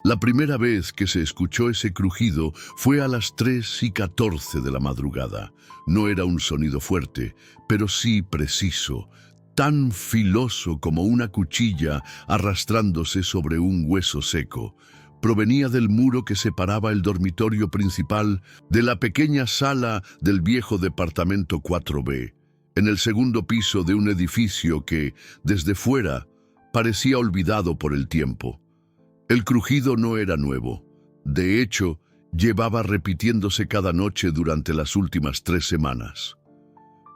La primera vez que se escuchó ese crujido fue a las 3:14 de la madrugada. No era un sonido fuerte, pero sí preciso, tan filoso como una cuchilla arrastrándose sobre un hueso seco. Provenía del muro que separaba el dormitorio principal de la pequeña sala del viejo departamento 4B, en el segundo piso de un edificio que, desde fuera, parecía olvidado por el tiempo. El crujido no era nuevo. De hecho, llevaba repitiéndose cada noche durante las últimas 3 semanas.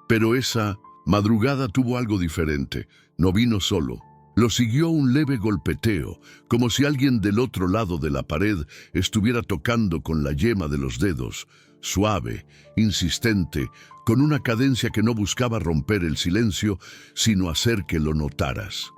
Pero esa madrugada tuvo algo diferente. No vino solo. Lo siguió un leve golpeteo, como si alguien del otro lado de la pared estuviera tocando con la yema de los dedos, suave, insistente, con una cadencia que no buscaba romper el silencio, sino hacer que lo notaras.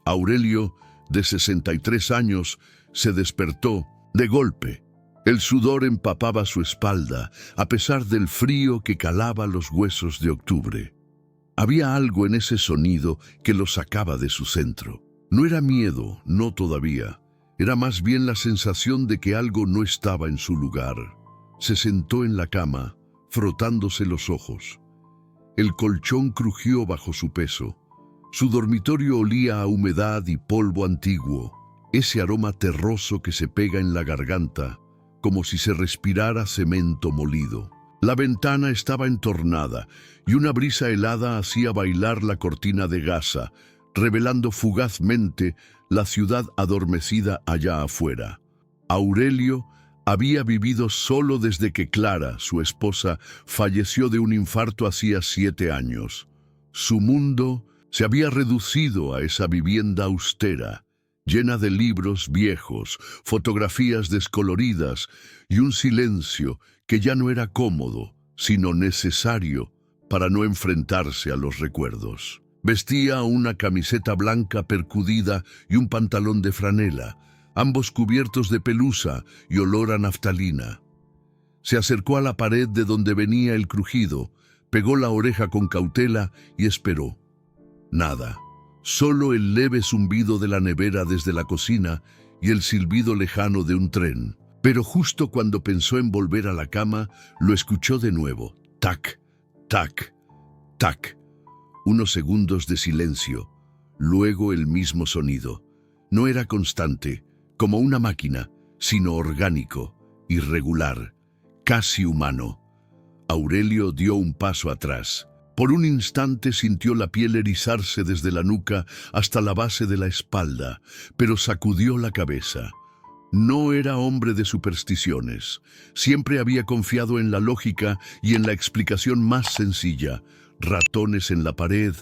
Aurelio, de 63 años, se despertó de golpe. El sudor empapaba su espalda, a pesar del frío que calaba los huesos de octubre. Había algo en ese sonido que lo sacaba de su centro. No era miedo, no todavía. Era más bien la sensación de que algo no estaba en su lugar. Se sentó en la cama, frotándose los ojos. El colchón crujió bajo su peso. Su dormitorio olía a humedad y polvo antiguo, ese aroma terroso que se pega en la garganta, como si se respirara cemento molido. La ventana estaba entornada y una brisa helada hacía bailar la cortina de gasa, revelando fugazmente la ciudad adormecida allá afuera. Aurelio había vivido solo desde que Clara, su esposa, falleció de un infarto hacía 7 años. Su mundo se había reducido a esa vivienda austera, llena de libros viejos, fotografías descoloridas y un silencio que ya no era cómodo, sino necesario para no enfrentarse a los recuerdos. Vestía una camiseta blanca percudida y un pantalón de franela, ambos cubiertos de pelusa y olor a naftalina. Se acercó a la pared de donde venía el crujido, pegó la oreja con cautela y esperó. Nada, solo el leve zumbido de la nevera desde la cocina y el silbido lejano de un tren. Pero justo cuando pensó en volver a la cama, lo escuchó de nuevo. Tac, tac, tac. Unos segundos de silencio, luego el mismo sonido. No era constante, como una máquina, sino orgánico, irregular, casi humano. Aurelio dio un paso atrás. Por un instante sintió la piel erizarse desde la nuca hasta la base de la espalda, pero sacudió la cabeza. No era hombre de supersticiones. Siempre había confiado en la lógica y en la explicación más sencilla. Ratones en la pared,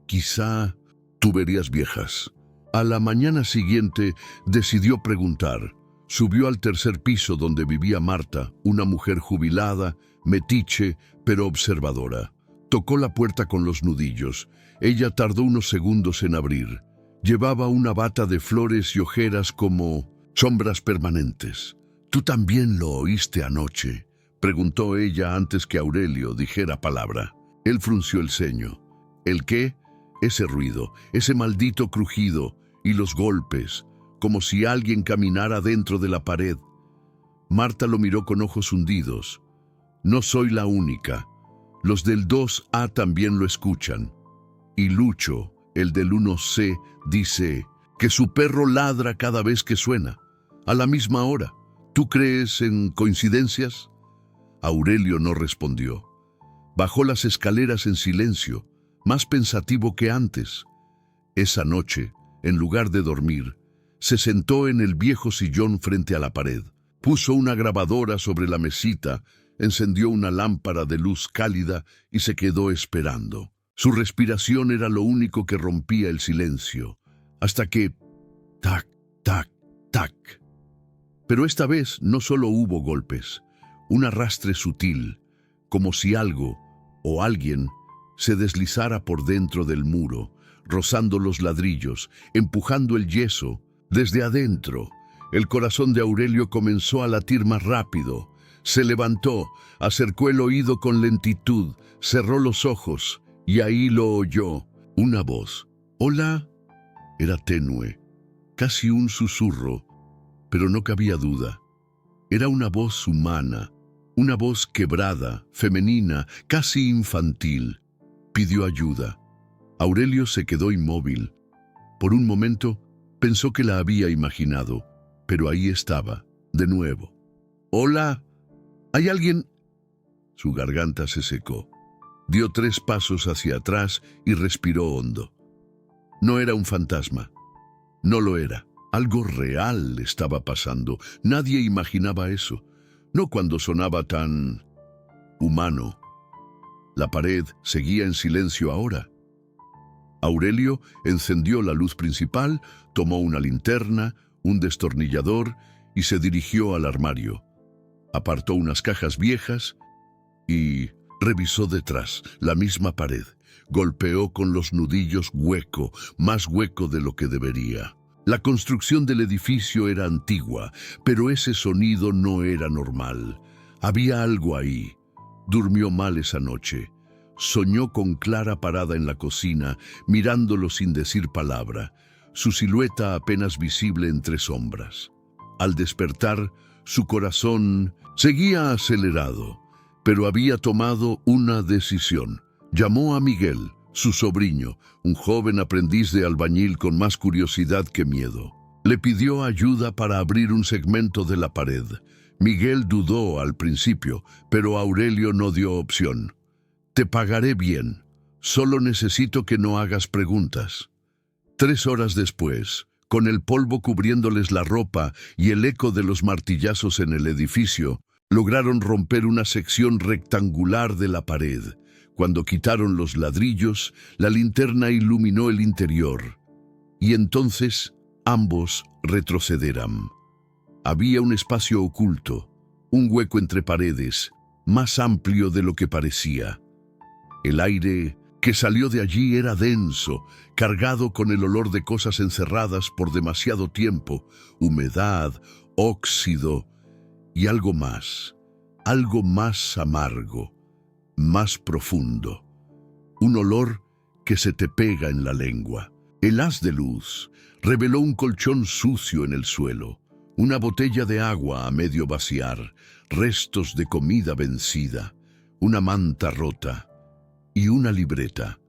quizá tuberías viejas. A la mañana siguiente decidió preguntar. Subió al 3er piso donde vivía Marta, una mujer jubilada, metiche, pero observadora. Tocó la puerta con los nudillos. Ella tardó unos segundos en abrir. Llevaba una bata de flores y ojeras como sombras permanentes. ¿Tú también lo oíste anoche?, preguntó ella antes que Aurelio dijera palabra. Él frunció el ceño. ¿El qué? Ese ruido, ese maldito crujido y los golpes, como si alguien caminara dentro de la pared. Marta lo miró con ojos hundidos. No soy la única. Los del 2A también lo escuchan. Y Lucho, el del 1C, dice que su perro ladra cada vez que suena, a la misma hora. ¿Tú crees en coincidencias? Aurelio no respondió. Bajó las escaleras en silencio, más pensativo que antes. Esa noche, en lugar de dormir, se sentó en el viejo sillón frente a la pared. Puso una grabadora sobre la mesita, encendió una lámpara de luz cálida y se quedó esperando. Su respiración era lo único que rompía el silencio, hasta que tac, tac, tac. Pero esta vez no solo hubo golpes, un arrastre sutil, como si algo o alguien se deslizara por dentro del muro, rozando los ladrillos, empujando el yeso. Desde adentro, el corazón de Aurelio comenzó a latir más rápido. Se levantó, acercó el oído con lentitud, cerró los ojos y ahí lo oyó. Una voz. «Hola». Era tenue, casi un susurro. pero no cabía duda. Era una voz humana, una voz quebrada, femenina, casi infantil. Pidió ayuda. Aurelio se quedó inmóvil. Por un momento pensó que la había imaginado, pero ahí estaba, de nuevo. «Hola, ¿hay alguien?» Su garganta se secó. Dio 3 pasos hacia atrás y respiró hondo. No era un fantasma. No lo era. Algo real estaba pasando. Nadie imaginaba eso. No cuando sonaba tan humano. La pared seguía en silencio ahora. Aurelio encendió la luz principal, tomó una linterna, un destornillador y se dirigió al armario. Apartó unas cajas viejas y revisó detrás la misma pared. Golpeó con los nudillos hueco, más hueco de lo que debería. La construcción del edificio era antigua, pero ese sonido no era normal. Había algo ahí. Durmió mal esa noche. Soñó con Clara parada en la cocina, mirándolo sin decir palabra, su silueta apenas visible entre sombras. Al despertar, su corazón seguía acelerado, pero había tomado una decisión. Llamó a Miguel, su sobrino, un joven aprendiz de albañil con más curiosidad que miedo. Le pidió ayuda para abrir un segmento de la pared. Miguel dudó al principio, pero Aurelio no dio opción. «Te pagaré bien. Solo necesito que no hagas preguntas». 3 horas después, con el polvo cubriéndoles la ropa y el eco de los martillazos en el edificio, lograron romper una sección rectangular de la pared. Cuando quitaron los ladrillos, la linterna iluminó el interior. Y entonces ambos retrocederán. Había un espacio oculto, un hueco entre paredes, más amplio de lo que parecía. El aire que salió de allí era denso, cargado con el olor de cosas encerradas por demasiado tiempo, humedad, óxido y algo más amargo, más profundo. Un olor que se te pega en la lengua. El haz de luz reveló un colchón sucio en el suelo, una botella de agua a medio vaciar, restos de comida vencida, una manta rota y una libreta.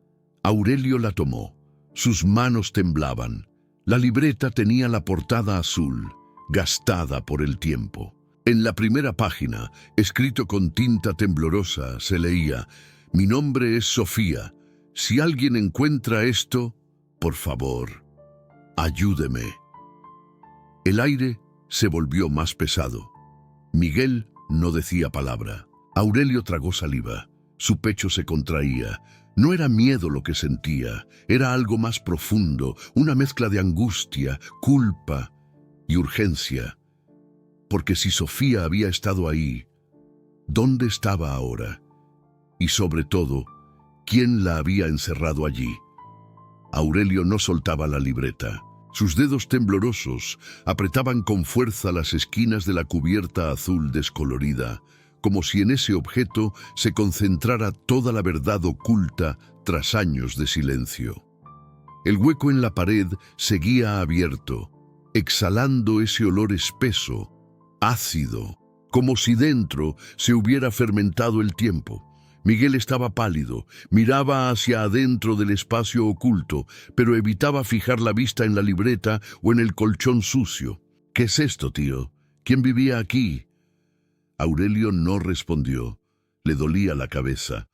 Aurelio la tomó. Sus manos temblaban. La libreta tenía la portada azul, gastada por el tiempo. En la primera página, escrito con tinta temblorosa, se leía: «Mi nombre es Sofía. Si alguien encuentra esto, por favor, ayúdeme». El aire se volvió más pesado. Miguel no decía palabra. Aurelio tragó saliva. Su pecho se contraía. No era miedo lo que sentía, era algo más profundo, una mezcla de angustia, culpa y urgencia. Porque si Sofía había estado ahí, ¿dónde estaba ahora? Y sobre todo, ¿quién la había encerrado allí? Aurelio no soltaba la libreta. Sus dedos temblorosos apretaban con fuerza las esquinas de la cubierta azul descolorida, como si en ese objeto se concentrara toda la verdad oculta tras años de silencio. El hueco en la pared seguía abierto, exhalando ese olor espeso, ácido, como si dentro se hubiera fermentado el tiempo. Miguel estaba pálido, miraba hacia adentro del espacio oculto, pero evitaba fijar la vista en la libreta o en el colchón sucio. «¿Qué es esto, tío? ¿Quién vivía aquí?» Aurelio no respondió. Le dolía la cabeza.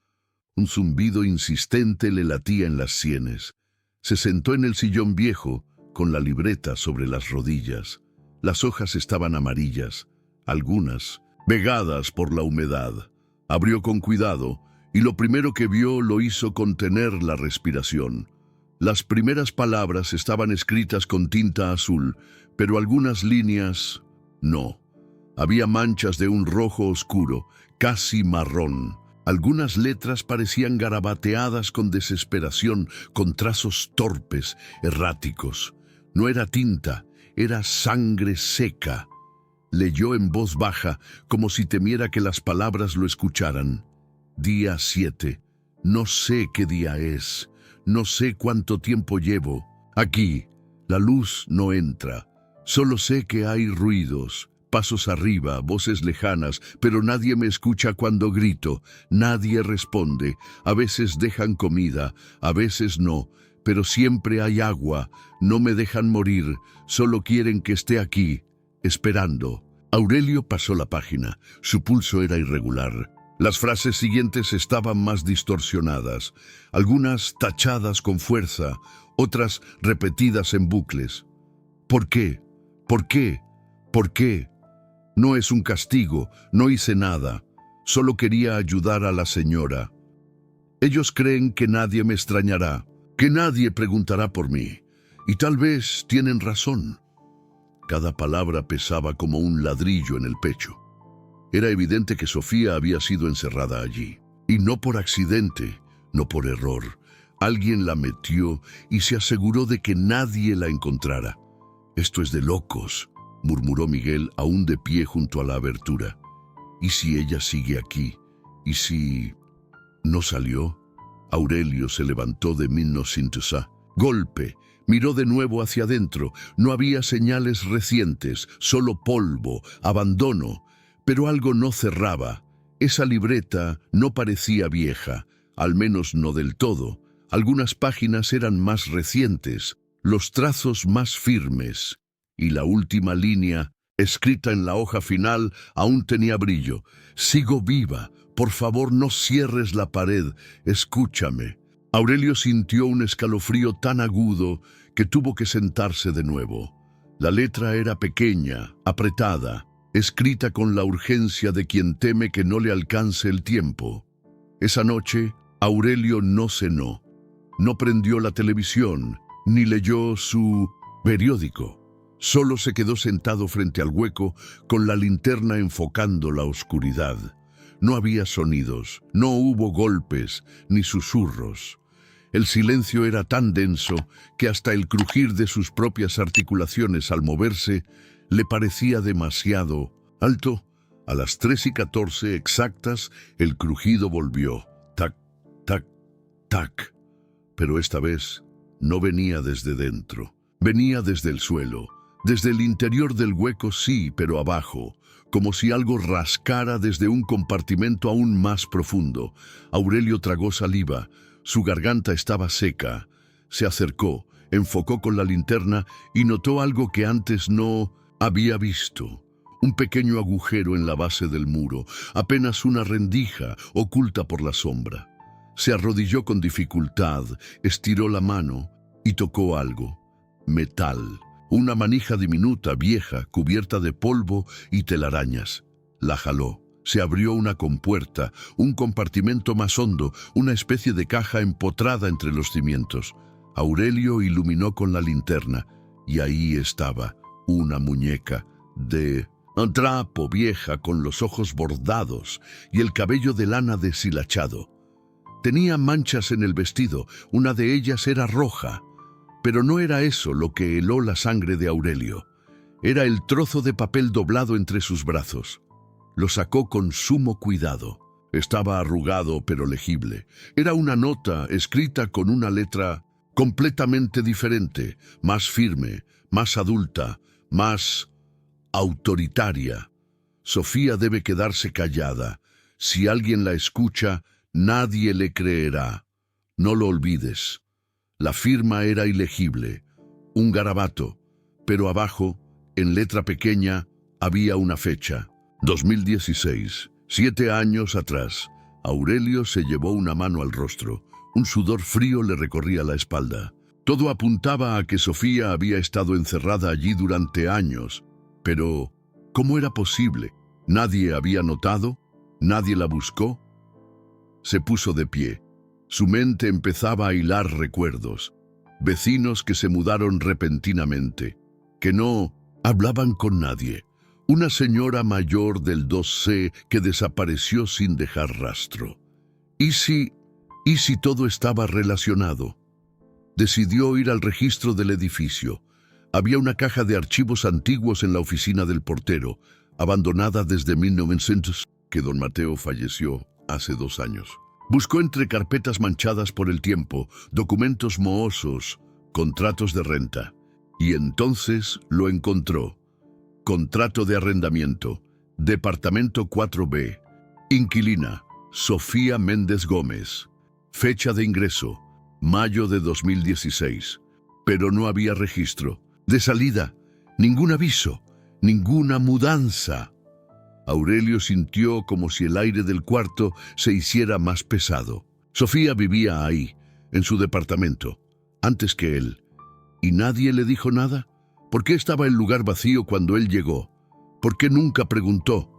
Un zumbido insistente le latía en las sienes. Se sentó en el sillón viejo, con la libreta sobre las rodillas. Las hojas estaban amarillas, algunas vegadas por la humedad. Abrió con cuidado, y lo primero que vio lo hizo contener la respiración. Las primeras palabras estaban escritas con tinta azul, pero algunas líneas no. Había manchas de un rojo oscuro, casi marrón. Algunas letras parecían garabateadas con desesperación, con trazos torpes, erráticos. No era tinta, era sangre seca. Leyó en voz baja, como si temiera que las palabras lo escucharan. Día 7. No sé qué día es. No sé cuánto tiempo llevo. Aquí, la luz no entra. Solo sé que hay ruidos, pasos arriba, voces lejanas, pero nadie me escucha cuando grito, nadie responde. A veces dejan comida, a veces no, pero siempre hay agua, no me dejan morir, solo quieren que esté aquí, esperando. Aurelio pasó la página, su pulso era irregular. Las frases siguientes estaban más distorsionadas, algunas tachadas con fuerza, otras repetidas en bucles. ¿Por qué? ¿Por qué? ¿Por qué? No es un castigo, no hice nada, solo quería ayudar a la señora. Ellos creen que nadie me extrañará, que nadie preguntará por mí, y tal vez tienen razón. Cada palabra pesaba como un ladrillo en el pecho. Era evidente que Sofía había sido encerrada allí, y no por accidente, no por error. Alguien la metió y se aseguró de que nadie la encontrara. «Esto es de locos», murmuró Miguel, aún de pie junto a la abertura. «¿Y si ella sigue aquí? ¿Y si...?» ¿No salió? Aurelio se levantó de Minnosintusa. Golpe. Miró de nuevo hacia adentro. No había señales recientes, solo polvo, abandono. Pero algo no cerraba. Esa libreta no parecía vieja, al menos no del todo. Algunas páginas eran más recientes, los trazos más firmes, y la última línea, escrita en la hoja final, aún tenía brillo. «Sigo viva. Por favor, no cierres la pared. Escúchame». Aurelio sintió un escalofrío tan agudo que tuvo que sentarse de nuevo. La letra era pequeña, apretada, escrita con la urgencia de quien teme que no le alcance el tiempo. Esa noche, Aurelio no cenó, no prendió la televisión, ni leyó su periódico. Solo se quedó sentado frente al hueco, con la linterna enfocando la oscuridad. No había sonidos, no hubo golpes, ni susurros. El silencio era tan denso que hasta el crujir de sus propias articulaciones al moverse le parecía demasiado alto. A las 3:14 exactas, el crujido volvió. Tac, tac, tac. Pero esta vez no venía desde dentro. Venía desde el suelo. Desde el interior del hueco sí, pero abajo, como si algo rascara desde un compartimento aún más profundo. Aurelio tragó saliva. Su garganta estaba seca. Se acercó, enfocó con la linterna y notó algo que antes no había visto. Un pequeño agujero en la base del muro, apenas una rendija oculta por la sombra. Se arrodilló con dificultad, estiró la mano y tocó algo. Metal. Una manija diminuta, vieja, cubierta de polvo y telarañas. La jaló. Se abrió una compuerta, un compartimento más hondo, una especie de caja empotrada entre los cimientos. Aurelio iluminó con la linterna, y ahí estaba, una muñeca de trapo vieja con los ojos bordados y el cabello de lana deshilachado. Tenía manchas en el vestido, una de ellas era roja. Pero no era eso lo que heló la sangre de Aurelio. Era el trozo de papel doblado entre sus brazos. Lo sacó con sumo cuidado. Estaba arrugado pero legible. Era una nota escrita con una letra completamente diferente, más firme, más adulta, más autoritaria. Sofía debe quedarse callada. Si alguien la escucha, nadie le creerá. No lo olvides. La firma era ilegible, un garabato, pero abajo, en letra pequeña, había una fecha. 2016, 7 años atrás. Aurelio se llevó una mano al rostro. Un sudor frío le recorría la espalda. Todo apuntaba a que Sofía había estado encerrada allí durante años. Pero, ¿cómo era posible? ¿Nadie había notado? ¿Nadie la buscó? Se puso de pie. Su mente empezaba a hilar recuerdos. Vecinos que se mudaron repentinamente, que no hablaban con nadie. Una señora mayor del 2C que desapareció sin dejar rastro. ¿Y si todo estaba relacionado? Decidió ir al registro del edificio. Había una caja de archivos antiguos en la oficina del portero, abandonada desde 1900, que don Mateo falleció hace 2 años. Buscó entre carpetas manchadas por el tiempo, documentos mohosos, contratos de renta. Y entonces lo encontró. Contrato de arrendamiento, departamento 4B, inquilina, Sofía Méndez Gómez. Fecha de ingreso, mayo de 2016. Pero no había registro. De salida, ningún aviso, ninguna mudanza. Aurelio sintió como si el aire del cuarto se hiciera más pesado. Sofía vivía ahí, en su departamento, antes que él. ¿Y nadie le dijo nada? ¿Por qué estaba el lugar vacío cuando él llegó? ¿Por qué nunca preguntó?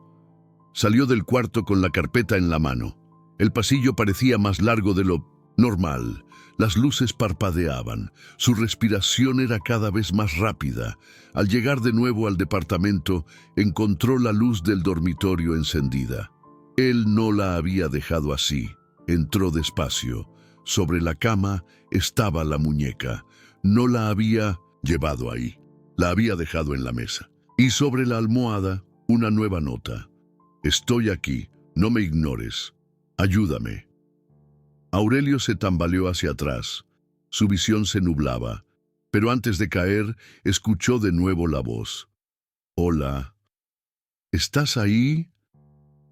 Salió del cuarto con la carpeta en la mano. El pasillo parecía más largo de lo normal. Las luces parpadeaban. Su respiración era cada vez más rápida. Al llegar de nuevo al departamento, encontró la luz del dormitorio encendida. Él no la había dejado así. Entró despacio. Sobre la cama estaba la muñeca. No la había llevado ahí. La había dejado en la mesa. Y sobre la almohada, una nueva nota. Estoy aquí. No me ignores. Ayúdame. Aurelio se tambaleó hacia atrás. Su visión se nublaba, pero antes de caer, escuchó de nuevo la voz. Hola. ¿Estás ahí?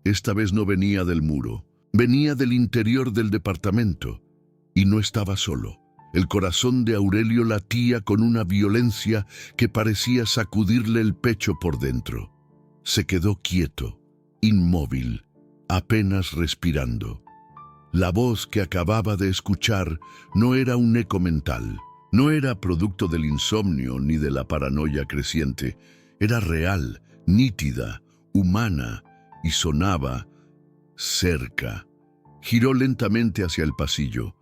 Esta vez no venía del muro. Venía del interior del departamento. Y no estaba solo. El corazón de Aurelio latía con una violencia que parecía sacudirle el pecho por dentro. Se quedó quieto, inmóvil, apenas respirando. La voz que acababa de escuchar no era un eco mental, no era producto del insomnio ni de la paranoia creciente. Era real, nítida, humana y sonaba cerca. Giró lentamente hacia el pasillo.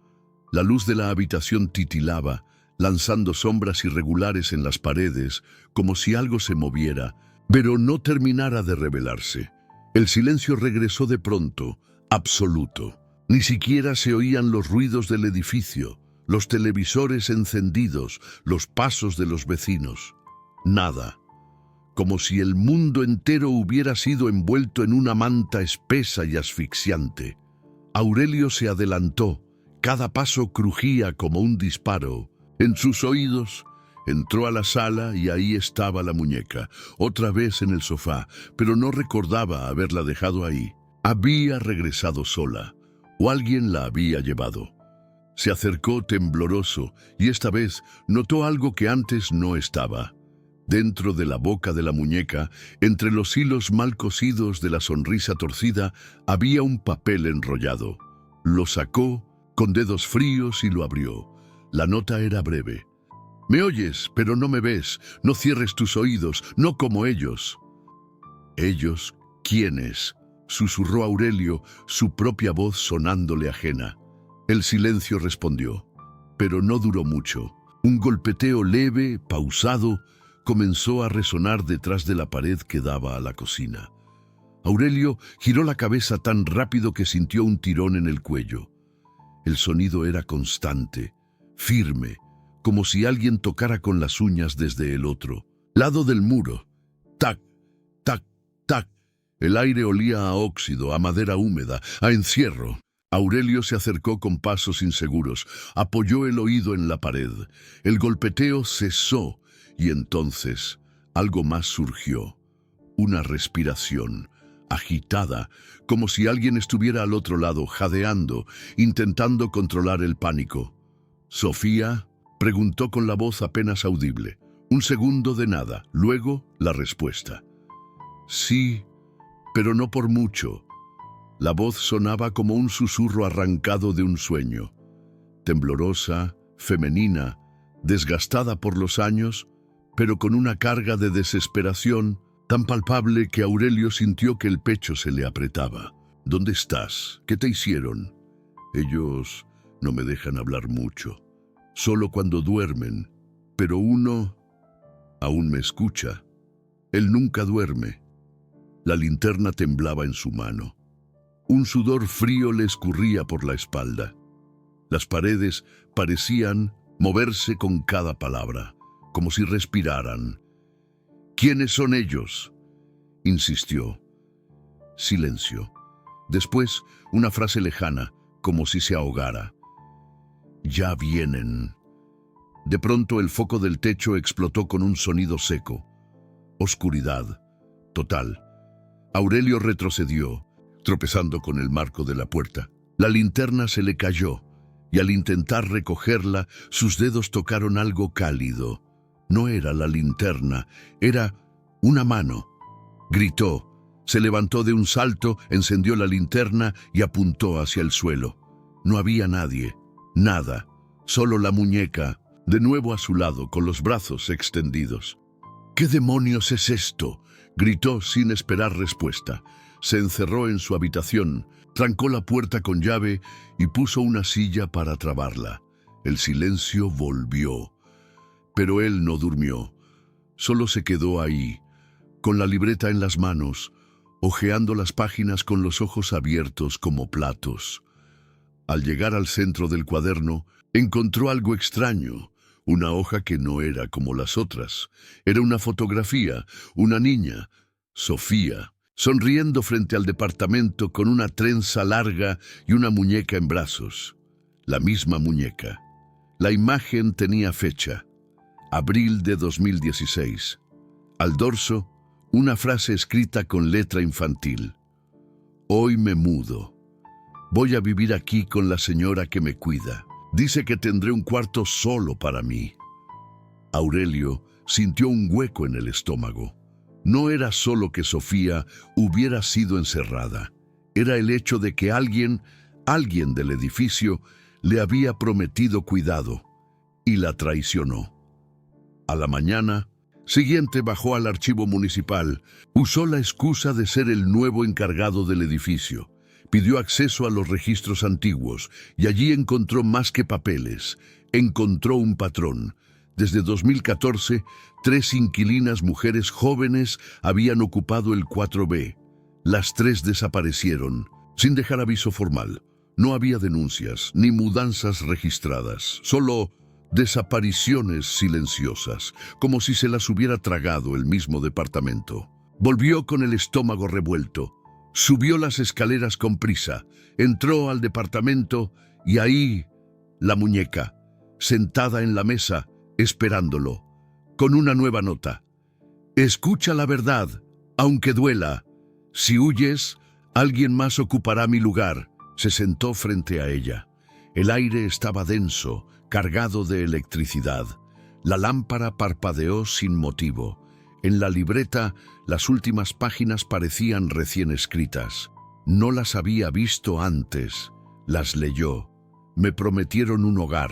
La luz de la habitación titilaba, lanzando sombras irregulares en las paredes, como si algo se moviera, pero no terminara de revelarse. El silencio regresó de pronto, absoluto. Ni siquiera se oían los ruidos del edificio, los televisores encendidos, los pasos de los vecinos. Nada. Como si el mundo entero hubiera sido envuelto en una manta espesa y asfixiante. Aurelio se adelantó. Cada paso crujía como un disparo. En sus oídos entró a la sala y ahí estaba la muñeca, otra vez en el sofá, pero no recordaba haberla dejado ahí. Había regresado sola. O alguien la había llevado. Se acercó tembloroso y esta vez notó algo que antes no estaba. Dentro de la boca de la muñeca, entre los hilos mal cosidos de la sonrisa torcida, había un papel enrollado. Lo sacó con dedos fríos y lo abrió. La nota era breve. «Me oyes, pero no me ves. No cierres tus oídos, no como ellos». «¿Ellos? ¿Quiénes?», susurró Aurelio, su propia voz sonándole ajena. El silencio respondió, pero no duró mucho. Un golpeteo leve, pausado, comenzó a resonar detrás de la pared que daba a la cocina. Aurelio giró la cabeza tan rápido que sintió un tirón en el cuello. El sonido era constante, firme, como si alguien tocara con las uñas desde el otro lado del muro. Tac, tac, tac. El aire olía a óxido, a madera húmeda, a encierro. Aurelio se acercó con pasos inseguros, apoyó el oído en la pared. El golpeteo cesó y entonces algo más surgió. Una respiración, agitada, como si alguien estuviera al otro lado, jadeando, intentando controlar el pánico. «¿Sofía?», preguntó con la voz apenas audible. Un segundo de nada, luego la respuesta. «Sí, pero no por mucho». La voz sonaba como un susurro arrancado de un sueño. Temblorosa, femenina, desgastada por los años, pero con una carga de desesperación tan palpable que Aurelio sintió que el pecho se le apretaba. «¿Dónde estás? ¿Qué te hicieron?» «Ellos no me dejan hablar mucho. Solo cuando duermen. Pero uno aún me escucha. Él nunca duerme». La linterna temblaba en su mano. Un sudor frío le escurría por la espalda. Las paredes parecían moverse con cada palabra, como si respiraran. «¿Quiénes son ellos?», insistió. Silencio. Después, una frase lejana, como si se ahogara. «Ya vienen. De pronto el foco del techo explotó con un sonido seco. Oscuridad total. Aurelio retrocedió, tropezando con el marco de la puerta. La linterna se le cayó, y al intentar recogerla, sus dedos tocaron algo cálido. No era la linterna, era una mano. Gritó, se levantó de un salto, encendió la linterna y apuntó hacia el suelo. No había nadie, nada, solo la muñeca, de nuevo a su lado, con los brazos extendidos. ¿Qué demonios es esto?, gritó sin esperar respuesta. Se encerró en su habitación, trancó la puerta con llave y puso una silla para trabarla. El silencio volvió. Pero él no durmió. Solo se quedó ahí, con la libreta en las manos, hojeando las páginas con los ojos abiertos como platos. Al llegar al centro del cuaderno, encontró algo extraño. Una hoja que no era como las otras. Era una fotografía, una niña, Sofía, sonriendo frente al departamento con una trenza larga y una muñeca en brazos. La misma muñeca. La imagen tenía fecha, abril de 2016. Al dorso, una frase escrita con letra infantil. Hoy me mudo. Voy a vivir aquí con la señora que me cuida. Dice que tendré un cuarto solo para mí. Aurelio sintió un hueco en el estómago. No era solo que Sofía hubiera sido encerrada. Era el hecho de que alguien del edificio, le había prometido cuidado y la traicionó. A la mañana siguiente bajó al archivo municipal. Usó la excusa de ser el nuevo encargado del edificio. Pidió acceso a los registros antiguos y allí encontró más que papeles. Encontró un patrón. Desde 2014, 3 inquilinas mujeres jóvenes habían ocupado el 4B. Las 3 desaparecieron, sin dejar aviso formal. No había denuncias ni mudanzas registradas, solo desapariciones silenciosas, como si se las hubiera tragado el mismo departamento. Volvió con el estómago revuelto. Subió las escaleras con prisa, entró al departamento y ahí la muñeca, sentada en la mesa, esperándolo, con una nueva nota. Escucha la verdad, aunque duela. Si huyes, alguien más ocupará mi lugar. Se sentó frente a ella. El aire estaba denso, cargado de electricidad. La lámpara parpadeó sin motivo. En la libreta, las últimas páginas parecían recién escritas. No las había visto antes. Las leyó. Me prometieron un hogar,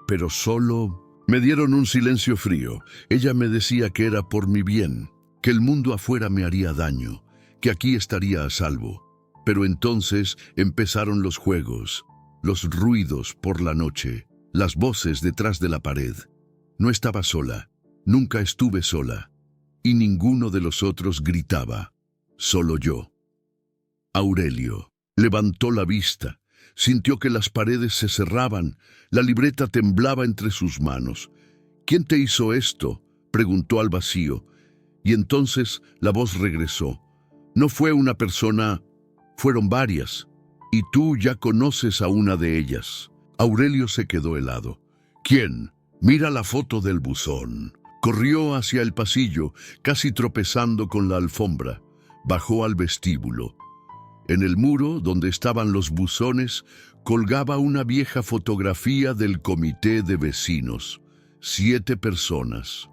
pero solo me dieron un silencio frío. Ella me decía que era por mi bien, que el mundo afuera me haría daño, que aquí estaría a salvo. Pero entonces empezaron los juegos, los ruidos por la noche, las voces detrás de la pared. No estaba sola, nunca estuve sola. Y ninguno de los otros gritaba, solo yo. Aurelio levantó la vista, sintió que las paredes se cerraban, la libreta temblaba entre sus manos. ¿Quién te hizo esto?, preguntó al vacío, y entonces la voz regresó. No fue una persona, fueron varias, y tú ya conoces a una de ellas. Aurelio se quedó helado. ¿Quién? Mira la foto del buzón. Corrió hacia el pasillo, casi tropezando con la alfombra. Bajó al vestíbulo. En el muro, donde estaban los buzones, colgaba una vieja fotografía del comité de vecinos. 7 personas,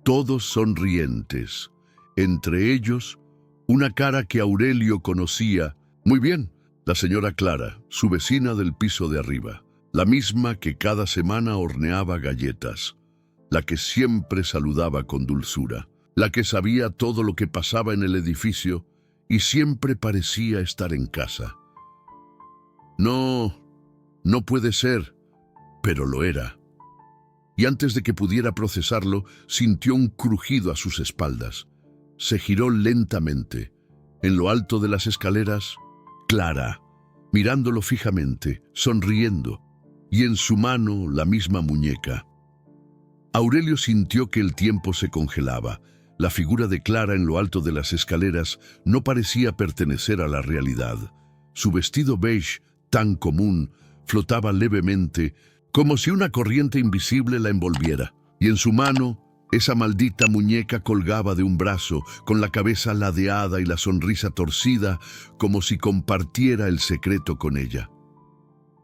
todos sonrientes. Entre ellos, una cara que Aurelio conocía. Muy bien, la señora Clara, su vecina del piso de arriba. La misma que cada semana horneaba galletas. La que siempre saludaba con dulzura, la que sabía todo lo que pasaba en el edificio y siempre parecía estar en casa. No puede ser, pero lo era. Y antes de que pudiera procesarlo, sintió un crujido a sus espaldas. Se giró lentamente. En lo alto de las escaleras, Clara, mirándolo fijamente, sonriendo, y en su mano la misma muñeca. Aurelio sintió que el tiempo se congelaba. La figura de Clara en lo alto de las escaleras no parecía pertenecer a la realidad. Su vestido beige, tan común, flotaba levemente, como si una corriente invisible la envolviera, y en su mano esa maldita muñeca colgaba de un brazo, con la cabeza ladeada y la sonrisa torcida, como si compartiera el secreto con ella.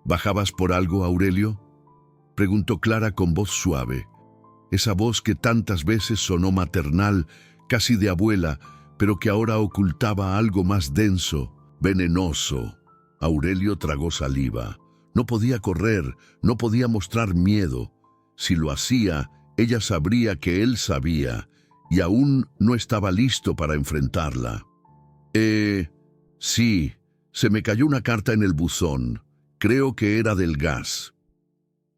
¿Bajabas por algo, Aurelio?, preguntó Clara con voz suave. Esa voz que tantas veces sonó maternal, casi de abuela, pero que ahora ocultaba algo más denso, venenoso. Aurelio tragó saliva. No podía correr, no podía mostrar miedo. Si lo hacía, ella sabría que él sabía, y aún no estaba listo para enfrentarla. Sí, se me cayó una carta en el buzón. Creo que era del gas.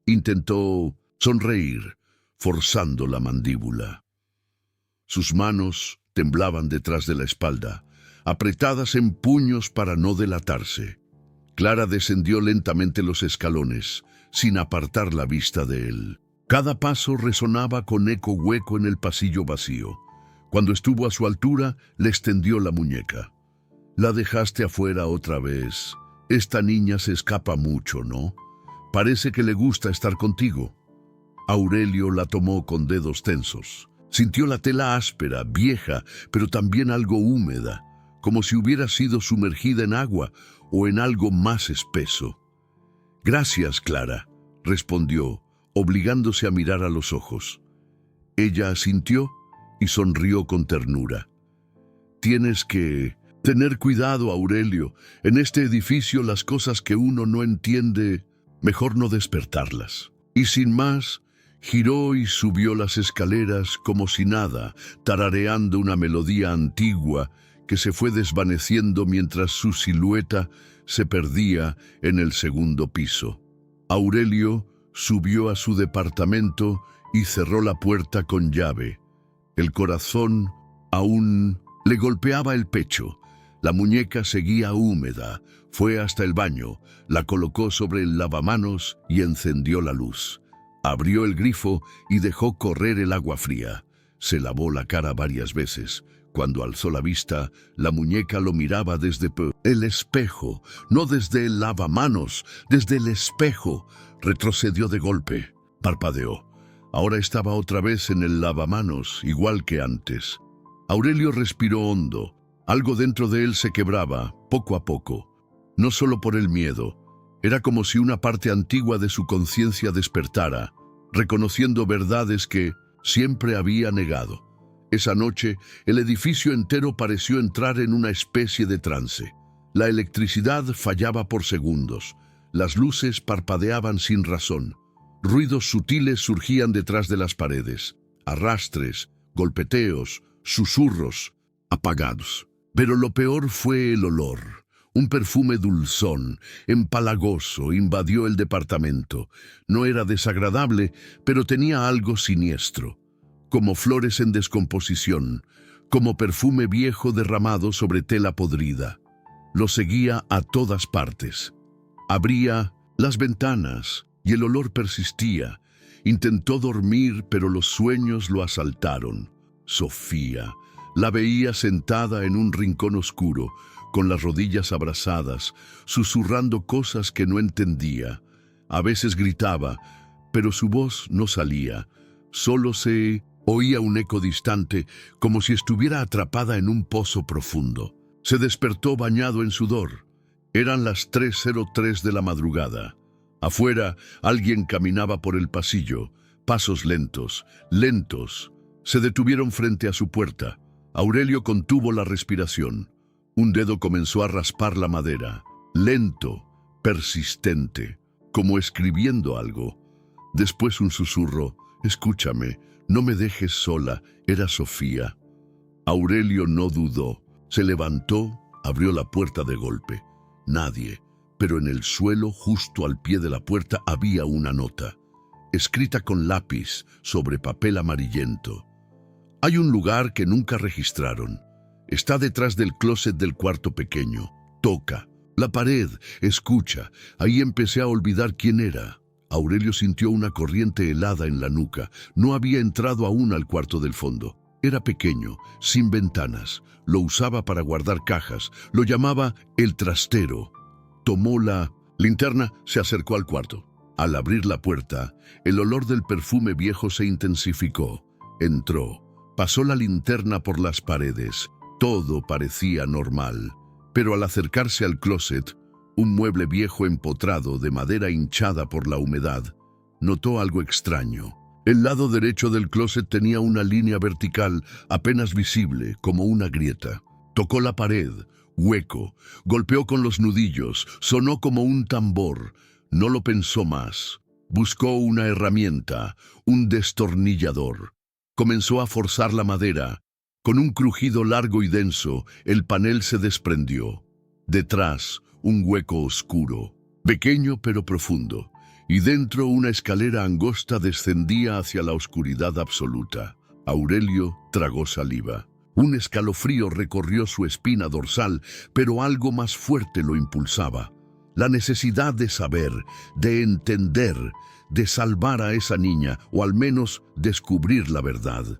Intentó sonreír, forzando la mandíbula. Sus manos temblaban detrás de la espalda, apretadas en puños para no delatarse. Clara descendió lentamente los escalones, sin apartar la vista de él. Cada paso resonaba con eco hueco en el pasillo vacío. Cuando estuvo a su altura, le extendió la muñeca. «La dejaste afuera otra vez. Esta niña se escapa mucho, ¿no? Parece que le gusta estar contigo». Aurelio la tomó con dedos tensos. Sintió la tela áspera, vieja, pero también algo húmeda, como si hubiera sido sumergida en agua o en algo más espeso. «Gracias, Clara», respondió, obligándose a mirar a los ojos. Ella asintió y sonrió con ternura. «Tienes que tener cuidado, Aurelio. En este edificio las cosas que uno no entiende, mejor no despertarlas». Y sin más, giró y subió las escaleras como si nada, tarareando una melodía antigua que se fue desvaneciendo mientras su silueta se perdía en el segundo piso. Aurelio subió a su departamento y cerró la puerta con llave. El corazón aún le golpeaba el pecho. La muñeca seguía húmeda. Fue hasta el baño, la colocó sobre el lavamanos y encendió la luz. Abrió el grifo y dejó correr el agua fría. Se lavó la cara varias veces. Cuando alzó la vista, la muñeca lo miraba desde el espejo, no desde el lavamanos, desde el espejo. Retrocedió de golpe, parpadeó. Ahora estaba otra vez en el lavamanos, igual que antes. Aurelio respiró hondo. Algo dentro de él se quebraba, poco a poco. No solo por el miedo. Era como si una parte antigua de su conciencia despertara, reconociendo verdades que siempre había negado. Esa noche, el edificio entero pareció entrar en una especie de trance. La electricidad fallaba por segundos. Las luces parpadeaban sin razón. Ruidos sutiles surgían detrás de las paredes. Arrastres, golpeteos, susurros, apagados. Pero lo peor fue el olor. Un perfume dulzón, empalagoso, invadió el departamento. No era desagradable, pero tenía algo siniestro. Como flores en descomposición, como perfume viejo derramado sobre tela podrida. Lo seguía a todas partes. Abría las ventanas y el olor persistía. Intentó dormir, pero los sueños lo asaltaron. Sofía. La veía sentada en un rincón oscuro, con las rodillas abrazadas, susurrando cosas que no entendía. A veces gritaba, pero su voz no salía. Solo se oía un eco distante, como si estuviera atrapada en un pozo profundo. Se despertó bañado en sudor. Eran las 3:03 de la madrugada. Afuera, alguien caminaba por el pasillo. Pasos lentos, lentos. Se detuvieron frente a su puerta. Aurelio contuvo la respiración. Un dedo comenzó a raspar la madera. Lento, persistente, como escribiendo algo. Después un susurro. «Escúchame, no me dejes sola». Era Sofía. Aurelio no dudó. Se levantó, abrió la puerta de golpe. Nadie, pero en el suelo, justo al pie de la puerta, había una nota, escrita con lápiz sobre papel amarillento. «Hay un lugar que nunca registraron. Está detrás del closet del cuarto pequeño. Toca. La pared. Escucha. Ahí empecé a olvidar quién era». Aurelio sintió una corriente helada en la nuca. No había entrado aún al cuarto del fondo. Era pequeño, sin ventanas. Lo usaba para guardar cajas. Lo llamaba el trastero. Tomó la linterna, se acercó al cuarto. Al abrir la puerta, el olor del perfume viejo se intensificó. Entró, pasó la linterna por las paredes. Todo parecía normal. Pero al acercarse al closet, un mueble viejo empotrado de madera hinchada por la humedad, notó algo extraño. El lado derecho del closet tenía una línea vertical apenas visible, como una grieta. Tocó la pared, hueco, golpeó con los nudillos, sonó como un tambor. No lo pensó más. Buscó una herramienta, un destornillador. Comenzó a forzar la madera. Con un crujido largo y denso, el panel se desprendió. Detrás, un hueco oscuro, pequeño pero profundo, y dentro una escalera angosta descendía hacia la oscuridad absoluta. Aurelio tragó saliva. Un escalofrío recorrió su espina dorsal, pero algo más fuerte lo impulsaba. La necesidad de saber, de entender, de salvar a esa niña, o al menos descubrir la verdad.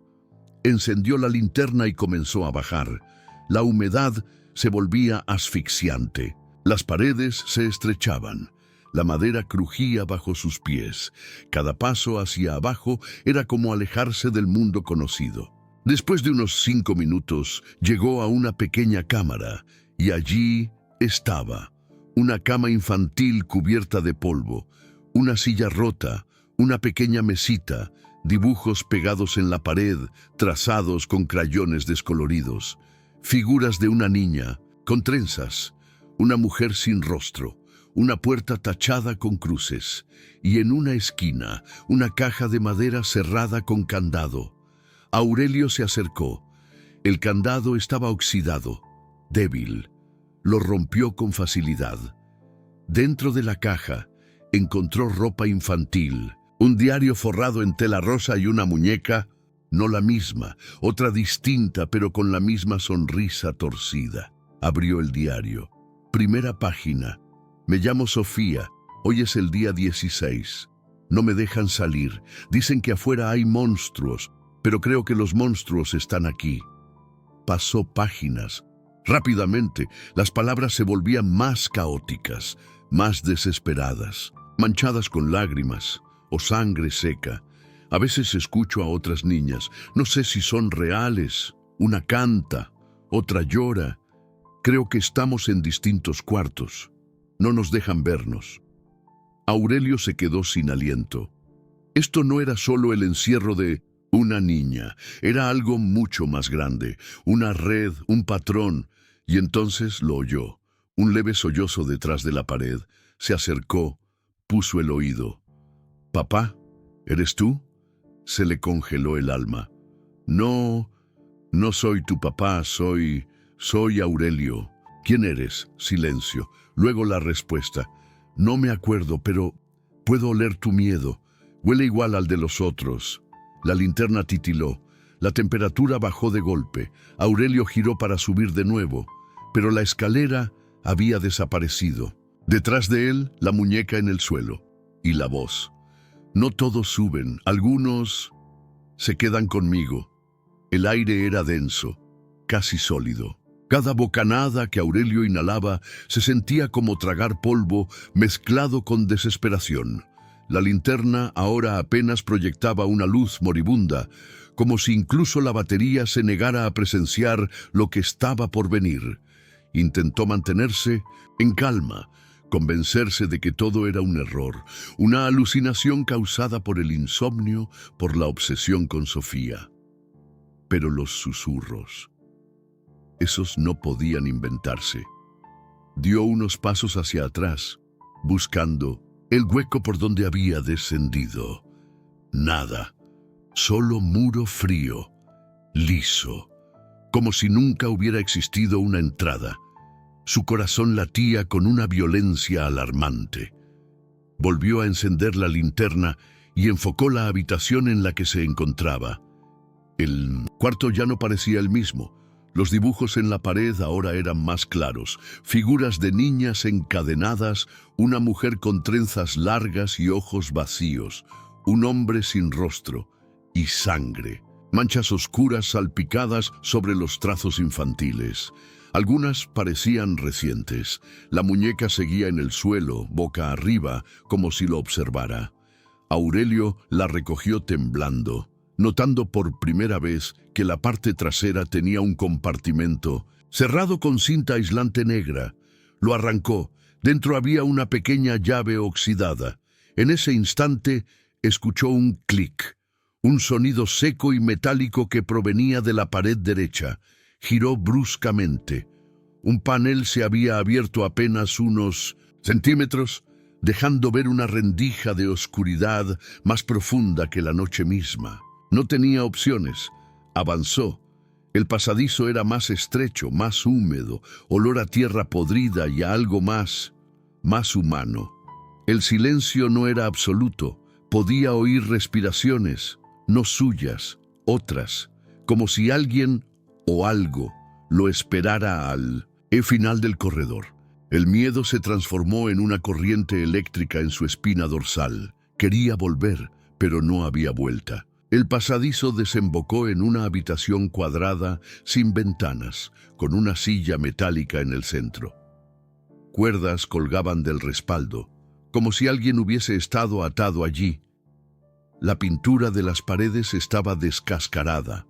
Encendió la linterna y comenzó a bajar. La humedad se volvía asfixiante. Las paredes se estrechaban. La madera crujía bajo sus pies. Cada paso hacia abajo era como alejarse del mundo conocido. Después de unos 5 minutos, llegó a una pequeña cámara, y allí estaba. Una cama infantil cubierta de polvo, una silla rota, una pequeña mesita, dibujos pegados en la pared, trazados con crayones descoloridos, figuras de una niña, con trenzas, una mujer sin rostro, una puerta tachada con cruces, y en una esquina, una caja de madera cerrada con candado. Aurelio se acercó. El candado estaba oxidado, débil. Lo rompió con facilidad. Dentro de la caja, encontró ropa infantil, un diario forrado en tela rosa y una muñeca, no la misma, otra distinta, pero con la misma sonrisa torcida. Abrió el diario. Primera página. Me llamo Sofía. Hoy es el día 16. No me dejan salir. Dicen que afuera hay monstruos, pero creo que los monstruos están aquí. Pasó páginas. Rápidamente, las palabras se volvían más caóticas, más desesperadas, manchadas con lágrimas o sangre seca. A veces escucho a otras niñas. No sé si son reales. Una canta, otra llora. Creo que estamos en distintos cuartos. No nos dejan vernos. Aurelio se quedó sin aliento. Esto no era solo el encierro de una niña. Era algo mucho más grande. Una red, un patrón. Y entonces lo oyó. Un leve sollozo detrás de la pared. Se acercó, puso el oído. «Papá, ¿eres tú?» Se le congeló el alma. «No, no soy tu papá, soy Aurelio». «¿Quién eres?» Silencio. Luego la respuesta. «No me acuerdo, pero puedo oler tu miedo. Huele igual al de los otros». La linterna titiló. La temperatura bajó de golpe. Aurelio giró para subir de nuevo, pero la escalera había desaparecido. Detrás de él, la muñeca en el suelo. Y la voz. «No todos suben, algunos se quedan conmigo». El aire era denso, casi sólido. Cada bocanada que Aurelio inhalaba se sentía como tragar polvo mezclado con desesperación. La linterna ahora apenas proyectaba una luz moribunda, como si incluso la batería se negara a presenciar lo que estaba por venir. Intentó mantenerse en calma, convencerse de que todo era un error, una alucinación causada por el insomnio, por la obsesión con Sofía. Pero los susurros, esos no podían inventarse. Dio unos pasos hacia atrás, buscando el hueco por donde había descendido. Nada, solo muro frío, liso, como si nunca hubiera existido una entrada. Su corazón latía con una violencia alarmante. Volvió a encender la linterna y enfocó la habitación en la que se encontraba. El cuarto ya no parecía el mismo. Los dibujos en la pared ahora eran más claros. Figuras de niñas encadenadas, una mujer con trenzas largas y ojos vacíos, un hombre sin rostro y sangre. Manchas oscuras salpicadas sobre los trazos infantiles. Algunas parecían recientes. La muñeca seguía en el suelo, boca arriba, como si lo observara. Aurelio la recogió temblando, notando por primera vez que la parte trasera tenía un compartimento cerrado con cinta aislante negra. Lo arrancó. Dentro había una pequeña llave oxidada. En ese instante escuchó un clic, un sonido seco y metálico que provenía de la pared derecha. Giró bruscamente. Un panel se había abierto apenas unos centímetros, dejando ver una rendija de oscuridad más profunda que la noche misma. No tenía opciones. Avanzó. El pasadizo era más estrecho, más húmedo, olor a tierra podrida y a algo más humano. El silencio no era absoluto. Podía oír respiraciones, no suyas, otras, como si alguien o algo lo esperara al final del corredor. El miedo se transformó en una corriente eléctrica en su espina dorsal. Quería volver, pero no había vuelta. El pasadizo desembocó en una habitación cuadrada, sin ventanas, con una silla metálica en el centro. Cuerdas colgaban del respaldo, como si alguien hubiese estado atado allí. La pintura de las paredes estaba descascarada,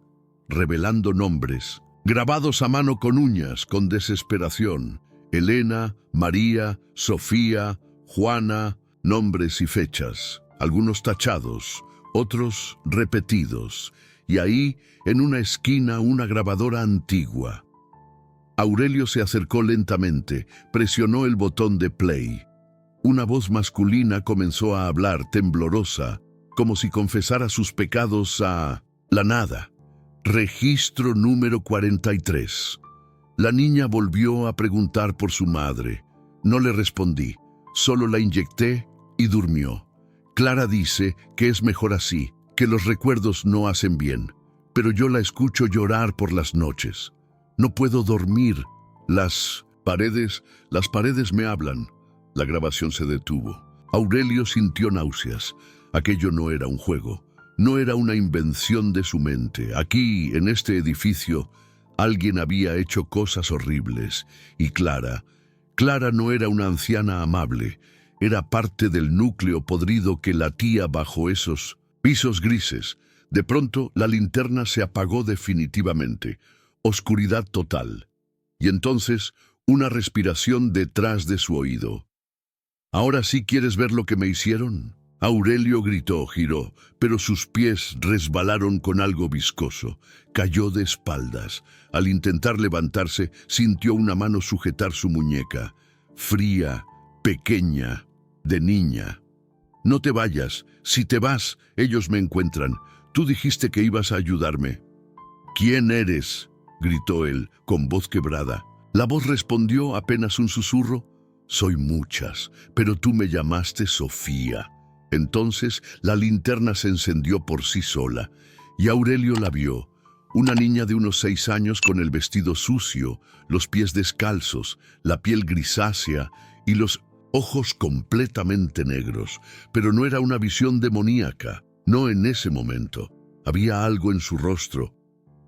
revelando nombres, grabados a mano con uñas, con desesperación. Elena, María, Sofía, Juana, nombres y fechas, algunos tachados, otros repetidos, y ahí, en una esquina, una grabadora antigua. Aurelio se acercó lentamente, presionó el botón de play. Una voz masculina comenzó a hablar, temblorosa, como si confesara sus pecados a la nada. Registro número 43. La niña volvió a preguntar por su madre. No le respondí, solo la inyecté y durmió. Clara dice que es mejor así, que los recuerdos no hacen bien, pero yo la escucho llorar por las noches. No puedo dormir. Las paredes me hablan. La grabación se detuvo. Aurelio sintió náuseas. Aquello no era un juego, no era una invención de su mente. Aquí, en este edificio, alguien había hecho cosas horribles. Y Clara no era una anciana amable. Era parte del núcleo podrido que latía bajo esos pisos grises. De pronto, la linterna se apagó definitivamente. Oscuridad total. Y entonces, una respiración detrás de su oído. ¿Ahora sí quieres ver lo que me hicieron? Aurelio gritó, giró, pero sus pies resbalaron con algo viscoso. Cayó de espaldas. Al intentar levantarse, sintió una mano sujetar su muñeca. Fría, pequeña, de niña. No te vayas. Si te vas, ellos me encuentran. Tú dijiste que ibas a ayudarme. ¿Quién eres?, gritó él, con voz quebrada. La voz respondió apenas un susurro. Soy muchas, pero tú me llamaste Sofía. Entonces la linterna se encendió por sí sola, y Aurelio la vio. Una niña de unos 6 años con el vestido sucio, los pies descalzos, la piel grisácea y los ojos completamente negros. Pero no era una visión demoníaca, no en ese momento. Había algo en su rostro,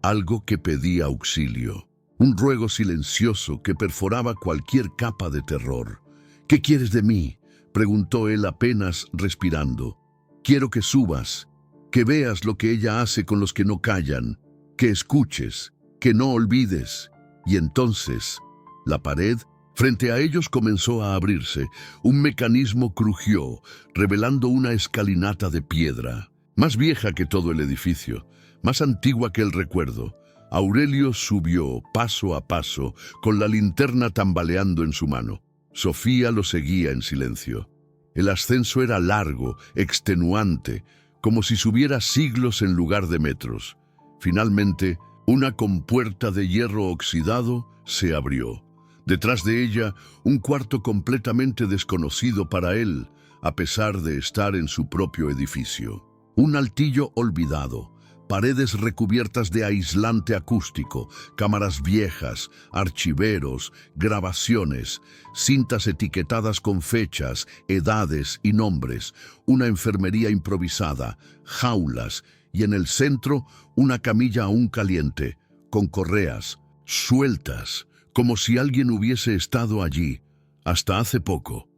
algo que pedía auxilio. Un ruego silencioso que perforaba cualquier capa de terror. ¿Qué quieres de mí?, preguntó él apenas respirando. Quiero que subas, que veas lo que ella hace con los que no callan, que escuches, que no olvides. Y entonces, la pared frente a ellos comenzó a abrirse. Un mecanismo crujió, revelando una escalinata de piedra, más vieja que todo el edificio, más antigua que el recuerdo. Aurelio subió paso a paso, con la linterna tambaleando en su mano. Sofía lo seguía en silencio. El ascenso era largo, extenuante, como si subiera siglos en lugar de metros. Finalmente, una compuerta de hierro oxidado se abrió. Detrás de ella, un cuarto completamente desconocido para él, a pesar de estar en su propio edificio. Un altillo olvidado, paredes recubiertas de aislante acústico, cámaras viejas, archiveros, grabaciones, cintas etiquetadas con fechas, edades y nombres, una enfermería improvisada, jaulas y en el centro una camilla aún caliente, con correas, sueltas, como si alguien hubiese estado allí, hasta hace poco.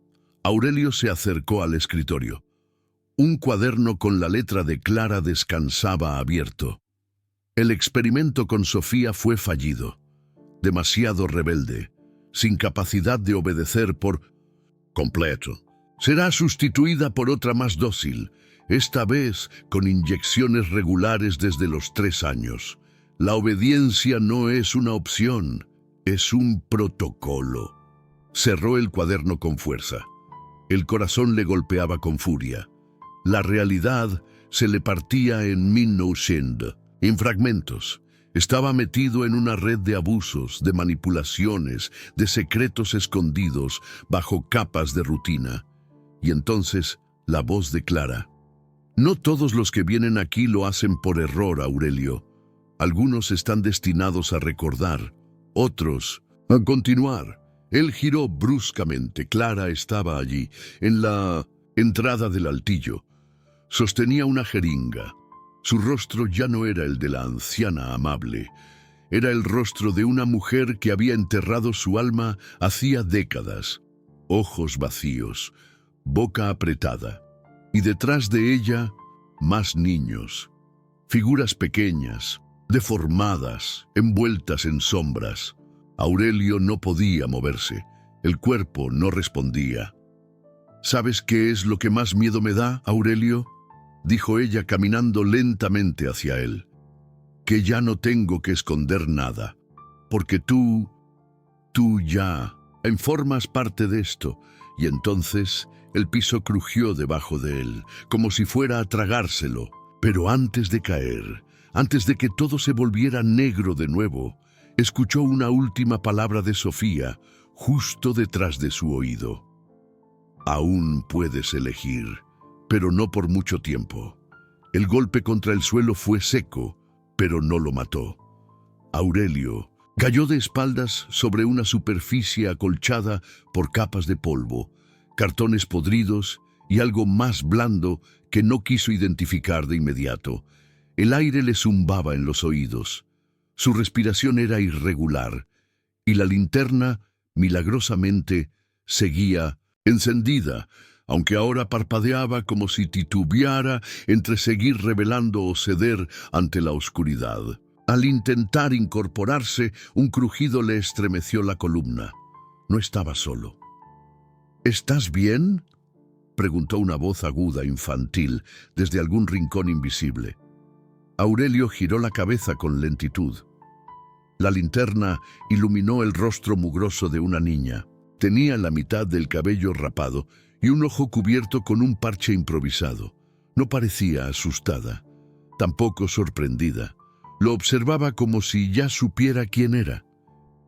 Aurelio se acercó al escritorio. Un cuaderno con la letra de Clara descansaba abierto. El experimento con Sofía fue fallido. Demasiado rebelde, sin capacidad de obedecer por completo. Será sustituida por otra más dócil, esta vez con inyecciones regulares desde los 3 años. La obediencia no es una opción, es un protocolo. Cerró el cuaderno con fuerza. El corazón le golpeaba con furia. La realidad se le partía en 1900, en fragmentos. Estaba metido en una red de abusos, de manipulaciones, de secretos escondidos bajo capas de rutina. Y entonces, la voz de Clara. No todos los que vienen aquí lo hacen por error, Aurelio. Algunos están destinados a recordar, otros a continuar. Él giró bruscamente. Clara estaba allí, en la entrada del altillo. Sostenía una jeringa. Su rostro ya no era el de la anciana amable. Era el rostro de una mujer que había enterrado su alma hacía décadas. Ojos vacíos, boca apretada. Y detrás de ella, más niños. Figuras pequeñas, deformadas, envueltas en sombras. Aurelio no podía moverse. El cuerpo no respondía. ¿Sabes qué es lo que más miedo me da, Aurelio?, dijo ella caminando lentamente hacia él. Que ya no tengo que esconder nada, porque tú ya formas parte de esto. Y entonces el piso crujió debajo de él, como si fuera a tragárselo. Pero antes de caer, antes de que todo se volviera negro de nuevo, escuchó una última palabra de Sofía, justo detrás de su oído. Aún puedes elegir, pero no por mucho tiempo. El golpe contra el suelo fue seco, pero no lo mató. Aurelio cayó de espaldas sobre una superficie acolchada por capas de polvo, cartones podridos y algo más blando que no quiso identificar de inmediato. El aire le zumbaba en los oídos. Su respiración era irregular, y la linterna, milagrosamente, seguía encendida, aunque ahora parpadeaba como si titubeara entre seguir revelando o ceder ante la oscuridad. Al intentar incorporarse, un crujido le estremeció la columna. No estaba solo. ¿Estás bien?, preguntó una voz aguda, infantil, desde algún rincón invisible. Aurelio giró la cabeza con lentitud. La linterna iluminó el rostro mugroso de una niña. Tenía la mitad del cabello rapado y un ojo cubierto con un parche improvisado. No parecía asustada, tampoco sorprendida. Lo observaba como si ya supiera quién era.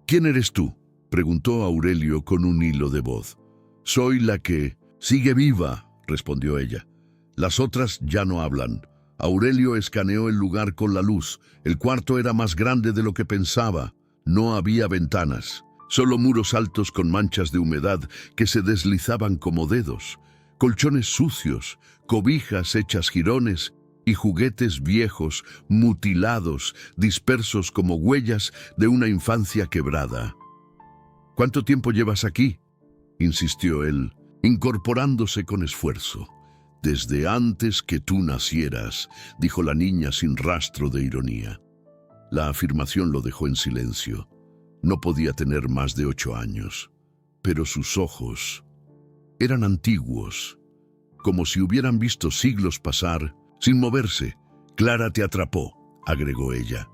¿Quién eres tú?, preguntó Aurelio con un hilo de voz. Soy la que sigue viva, respondió ella. Las otras ya no hablan. Aurelio escaneó el lugar con la luz. El cuarto era más grande de lo que pensaba. No había ventanas. Solo muros altos con manchas de humedad que se deslizaban como dedos, colchones sucios, cobijas hechas jirones y juguetes viejos, mutilados, dispersos como huellas de una infancia quebrada. ¿Cuánto tiempo llevas aquí?, insistió él, incorporándose con esfuerzo. Desde antes que tú nacieras, dijo la niña sin rastro de ironía. La afirmación lo dejó en silencio. No podía tener más de 8 años, pero sus ojos eran antiguos, como si hubieran visto siglos pasar sin moverse. Clara te atrapó, agregó ella,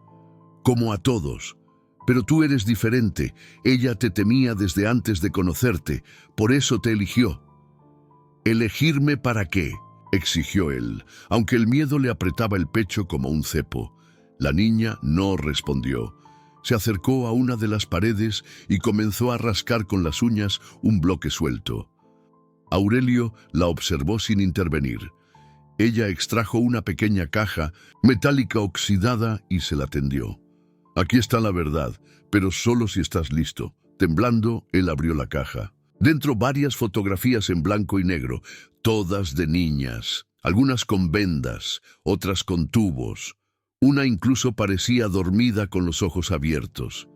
como a todos, pero tú eres diferente. Ella te temía desde antes de conocerte, por eso te eligió. ¿Elegirme para qué?, exigió él, aunque el miedo le apretaba el pecho como un cepo. La niña no respondió. Se acercó a una de las paredes y comenzó a rascar con las uñas un bloque suelto. Aurelio la observó sin intervenir. Ella extrajo una pequeña caja metálica oxidada y se la tendió. Aquí está la verdad, pero solo si estás listo. Temblando, él abrió la caja. Dentro varias fotografías en blanco y negro, todas de niñas, algunas con vendas, otras con tubos. Una incluso parecía dormida con los ojos abiertos.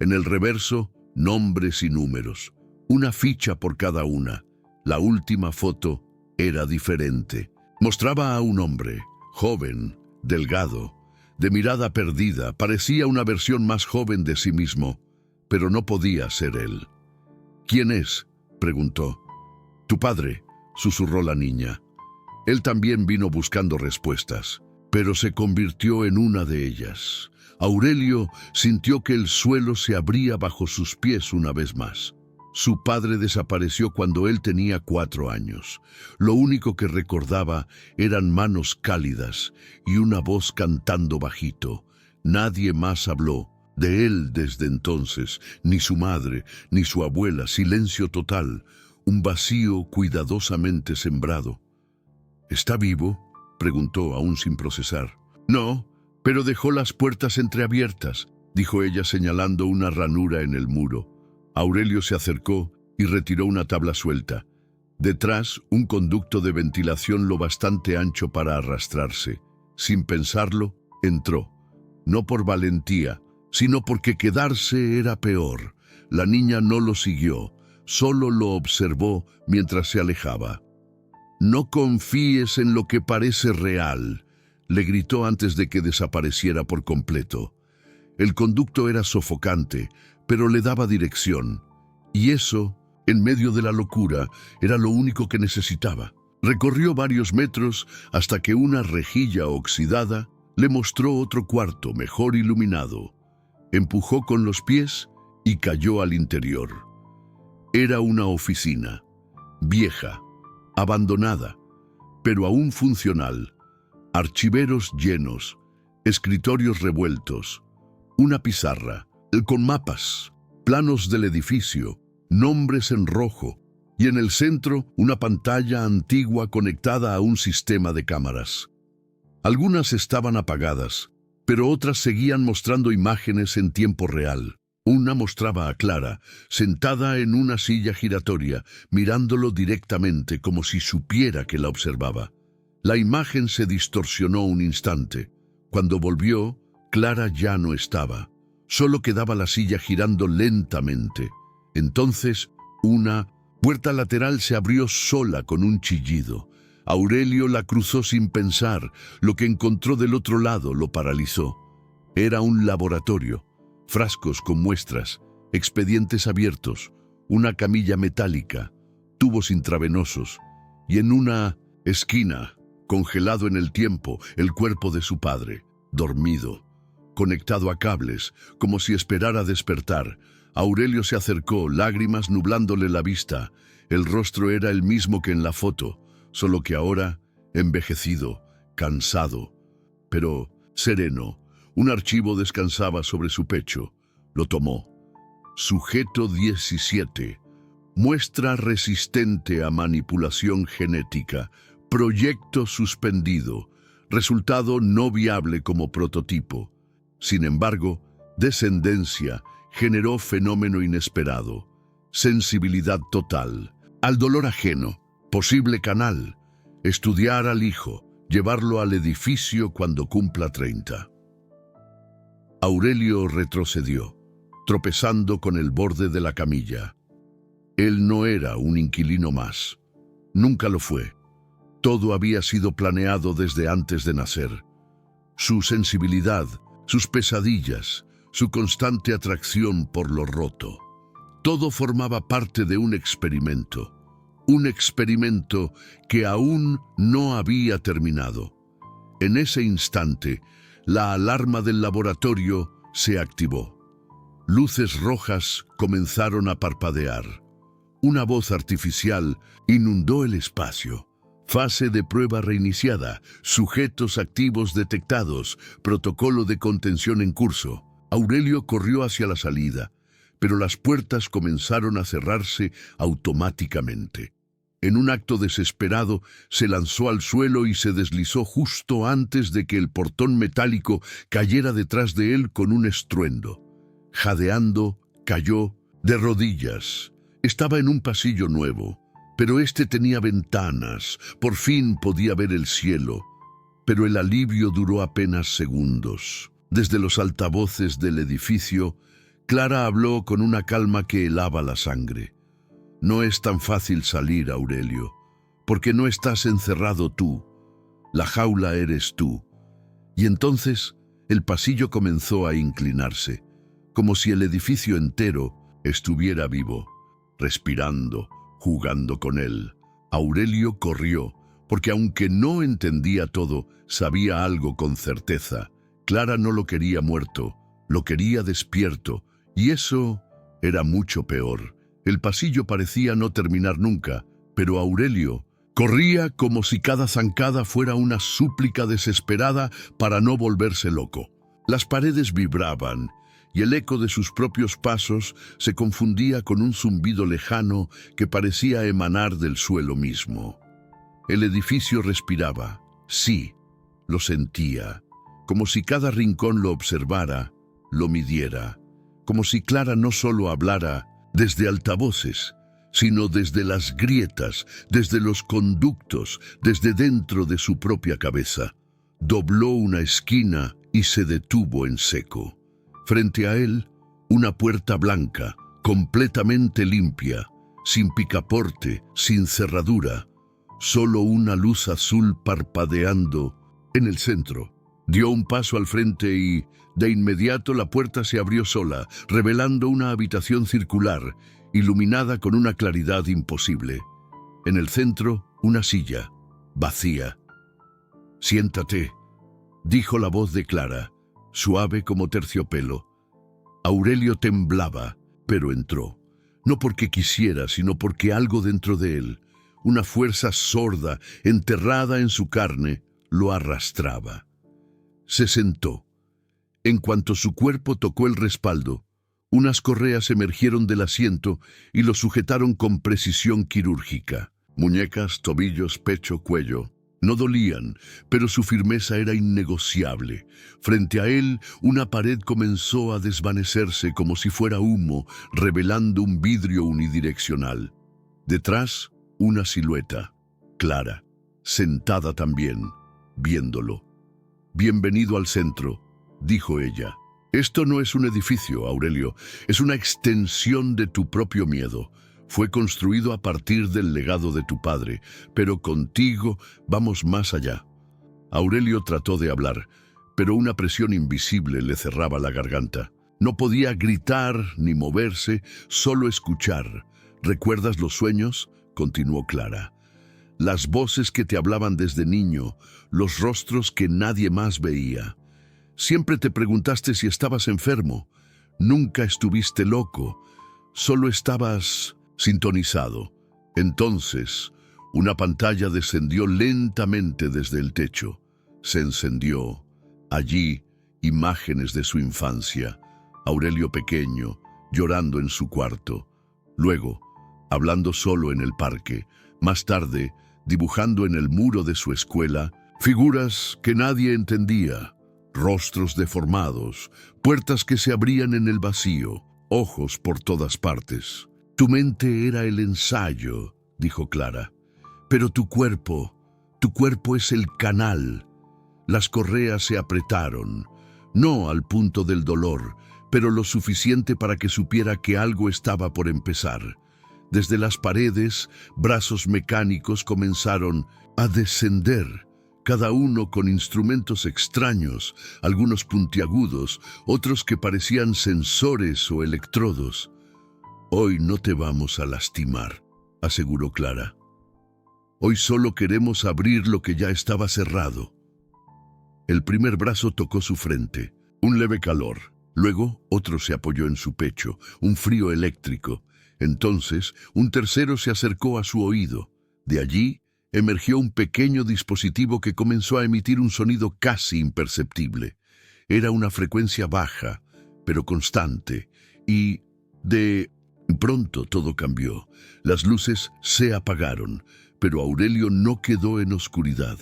En el reverso, nombres y números, una ficha por cada una. La última foto era diferente. Mostraba a un hombre, joven, delgado, de mirada perdida. Parecía una versión más joven de sí mismo, pero no podía ser él. «¿Quién es?», preguntó. «Tu padre», susurró la niña. Él también vino buscando respuestas, pero se convirtió en una de ellas. Aurelio sintió que el suelo se abría bajo sus pies una vez más. Su padre desapareció cuando él tenía 4 años. Lo único que recordaba eran manos cálidas y una voz cantando bajito. Nadie más habló de él desde entonces, ni su madre, ni su abuela. Silencio total, un vacío cuidadosamente sembrado. «¿Está vivo?», preguntó, aún sin procesar. «No, pero dejó las puertas entreabiertas», dijo ella señalando una ranura en el muro. Aurelio se acercó y retiró una tabla suelta. Detrás, un conducto de ventilación lo bastante ancho para arrastrarse. Sin pensarlo, entró. No por valentía, sino porque quedarse era peor. La niña no lo siguió, solo lo observó mientras se alejaba. «No confíes en lo que parece real», le gritó antes de que desapareciera por completo. El conducto era sofocante, pero le daba dirección. Y eso, en medio de la locura, era lo único que necesitaba. Recorrió varios metros hasta que una rejilla oxidada le mostró otro cuarto mejor iluminado. Empujó con los pies y cayó al interior. Era una oficina, vieja, abandonada, pero aún funcional. Archiveros llenos, escritorios revueltos, una pizarra, con mapas, planos del edificio, nombres en rojo, y en el centro una pantalla antigua conectada a un sistema de cámaras. Algunas estaban apagadas, pero otras seguían mostrando imágenes en tiempo real. Una mostraba a Clara, sentada en una silla giratoria, mirándolo directamente como si supiera que la observaba. La imagen se distorsionó un instante. Cuando volvió, Clara ya no estaba. Solo quedaba la silla girando lentamente. Entonces, una puerta lateral se abrió sola con un chillido. Aurelio la cruzó sin pensar. Lo que encontró del otro lado lo paralizó. Era un laboratorio. Frascos con muestras, expedientes abiertos, una camilla metálica, tubos intravenosos, y en una esquina, congelado en el tiempo, el cuerpo de su padre, dormido, conectado a cables, como si esperara despertar. Aurelio se acercó, lágrimas nublándole la vista. El rostro era el mismo que en la foto, solo que ahora envejecido, cansado, pero sereno. Un archivo descansaba sobre su pecho. Lo tomó. Sujeto 17. Muestra resistente a manipulación genética. Proyecto suspendido. Resultado no viable como prototipo. Sin embargo, descendencia generó fenómeno inesperado. Sensibilidad total. Al dolor ajeno. Posible canal. Estudiar al hijo. Llevarlo al edificio cuando cumpla 30. Aurelio retrocedió, tropezando con el borde de la camilla. Él no era un inquilino más. Nunca lo fue. Todo había sido planeado desde antes de nacer. Su sensibilidad, sus pesadillas, su constante atracción por lo roto. Todo formaba parte de un experimento que aún no había terminado. En ese instante, la alarma del laboratorio se activó. Luces rojas comenzaron a parpadear. Una voz artificial inundó el espacio. Fase de prueba reiniciada, sujetos activos detectados, protocolo de contención en curso. Aurelio corrió hacia la salida, pero las puertas comenzaron a cerrarse automáticamente. En un acto desesperado, se lanzó al suelo y se deslizó justo antes de que el portón metálico cayera detrás de él con un estruendo. Jadeando, cayó de rodillas. Estaba en un pasillo nuevo, pero este tenía ventanas. Por fin podía ver el cielo. Pero el alivio duró apenas segundos. Desde los altavoces del edificio Clara habló con una calma que helaba la sangre. No es tan fácil salir, Aurelio, porque no estás encerrado tú. La jaula eres tú. Y entonces el pasillo comenzó a inclinarse, como si el edificio entero estuviera vivo, respirando, jugando con él. Aurelio corrió, porque aunque no entendía todo, sabía algo con certeza. Clara no lo quería muerto, lo quería despierto, y eso era mucho peor. El pasillo parecía no terminar nunca, pero Aurelio corría como si cada zancada fuera una súplica desesperada para no volverse loco. Las paredes vibraban, y el eco de sus propios pasos se confundía con un zumbido lejano que parecía emanar del suelo mismo. El edificio respiraba, sí, lo sentía, como si cada rincón lo observara, lo midiera, como si Clara no solo hablara desde altavoces, sino desde las grietas, desde los conductos, desde dentro de su propia cabeza. Dobló una esquina y se detuvo en seco. Frente a él, una puerta blanca, completamente limpia, sin picaporte, sin cerradura, solo una luz azul parpadeando en el centro. Dio un paso al frente y, de inmediato, la puerta se abrió sola, revelando una habitación circular, iluminada con una claridad imposible. En el centro, una silla, vacía. «Siéntate», dijo la voz de Clara, suave como terciopelo. Aurelio temblaba, pero entró. No porque quisiera, sino porque algo dentro de él, una fuerza sorda, enterrada en su carne, lo arrastraba. Se sentó. En cuanto su cuerpo tocó el respaldo, unas correas emergieron del asiento y lo sujetaron con precisión quirúrgica. Muñecas, tobillos, pecho, cuello. No dolían, pero su firmeza era innegociable. Frente a él, una pared comenzó a desvanecerse como si fuera humo, revelando un vidrio unidireccional. Detrás, una silueta, Clara, sentada también, viéndolo. «Bienvenido al centro», dijo ella. «Esto no es un edificio, Aurelio, es una extensión de tu propio miedo. Fue construido a partir del legado de tu padre, pero contigo vamos más allá». Aurelio trató de hablar, pero una presión invisible le cerraba la garganta. No podía gritar ni moverse, solo escuchar. «¿Recuerdas los sueños?», continuó Clara. «Las voces que te hablaban desde niño, los rostros que nadie más veía. Siempre te preguntaste si estabas enfermo. Nunca estuviste loco, solo estabas sintonizado. Entonces, una pantalla descendió lentamente desde el techo. Se encendió. Allí, imágenes de su infancia. Aurelio pequeño, llorando en su cuarto. Luego, hablando solo en el parque. Más tarde, dibujando en el muro de su escuela, figuras que nadie entendía. Rostros deformados, puertas que se abrían en el vacío, ojos por todas partes. «Tu mente era el ensayo», dijo Clara. «Pero tu cuerpo es el canal». Las correas se apretaron, no al punto del dolor, pero lo suficiente para que supiera que algo estaba por empezar. Desde las paredes, brazos mecánicos comenzaron a descender, cada uno con instrumentos extraños, algunos puntiagudos, otros que parecían sensores o electrodos. «Hoy no te vamos a lastimar», aseguró Clara. «Hoy solo queremos abrir lo que ya estaba cerrado». El primer brazo tocó su frente, un leve calor. Luego otro se apoyó en su pecho, un frío eléctrico. Entonces un tercero se acercó a su oído. De allí emergió un pequeño dispositivo que comenzó a emitir un sonido casi imperceptible. Era una frecuencia baja, pero constante, y de pronto todo cambió. Las luces se apagaron, pero Aurelio no quedó en oscuridad.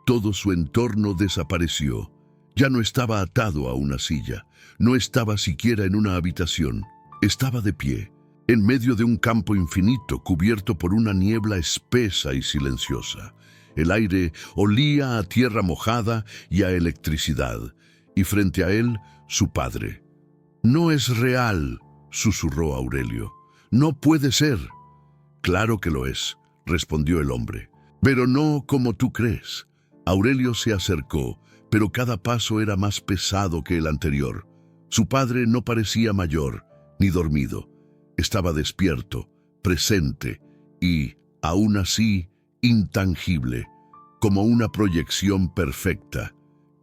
Todo su entorno desapareció. Ya no estaba atado a una silla, no estaba siquiera en una habitación. Estaba de pie, en medio de un campo infinito cubierto por una niebla espesa y silenciosa. El aire olía a tierra mojada y a electricidad, y frente a él, su padre. No es real, susurró Aurelio. No puede ser. Claro que lo es, respondió el hombre. Pero no como tú crees. Aurelio se acercó, pero cada paso era más pesado que el anterior. Su padre no parecía mayor, ni dormido. Estaba despierto, presente y, aún así, intangible, como una proyección perfecta.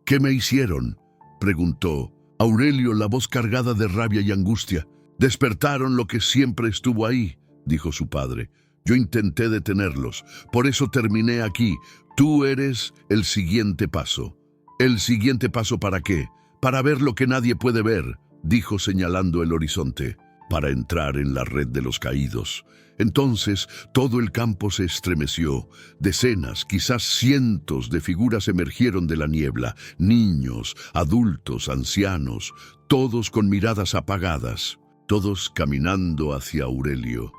¿Qué me hicieron?, preguntó Aurelio, la voz cargada de rabia y angustia. Despertaron lo que siempre estuvo ahí, dijo su padre. Yo intenté detenerlos, por eso terminé aquí. Tú eres el siguiente paso. ¿El siguiente paso para qué? Para ver lo que nadie puede ver, dijo señalando el horizonte, para entrar en la red de los caídos. Entonces todo el campo se estremeció. Decenas, quizás cientos de figuras emergieron de la niebla. Niños, adultos, ancianos, todos con miradas apagadas, todos caminando hacia Aurelio.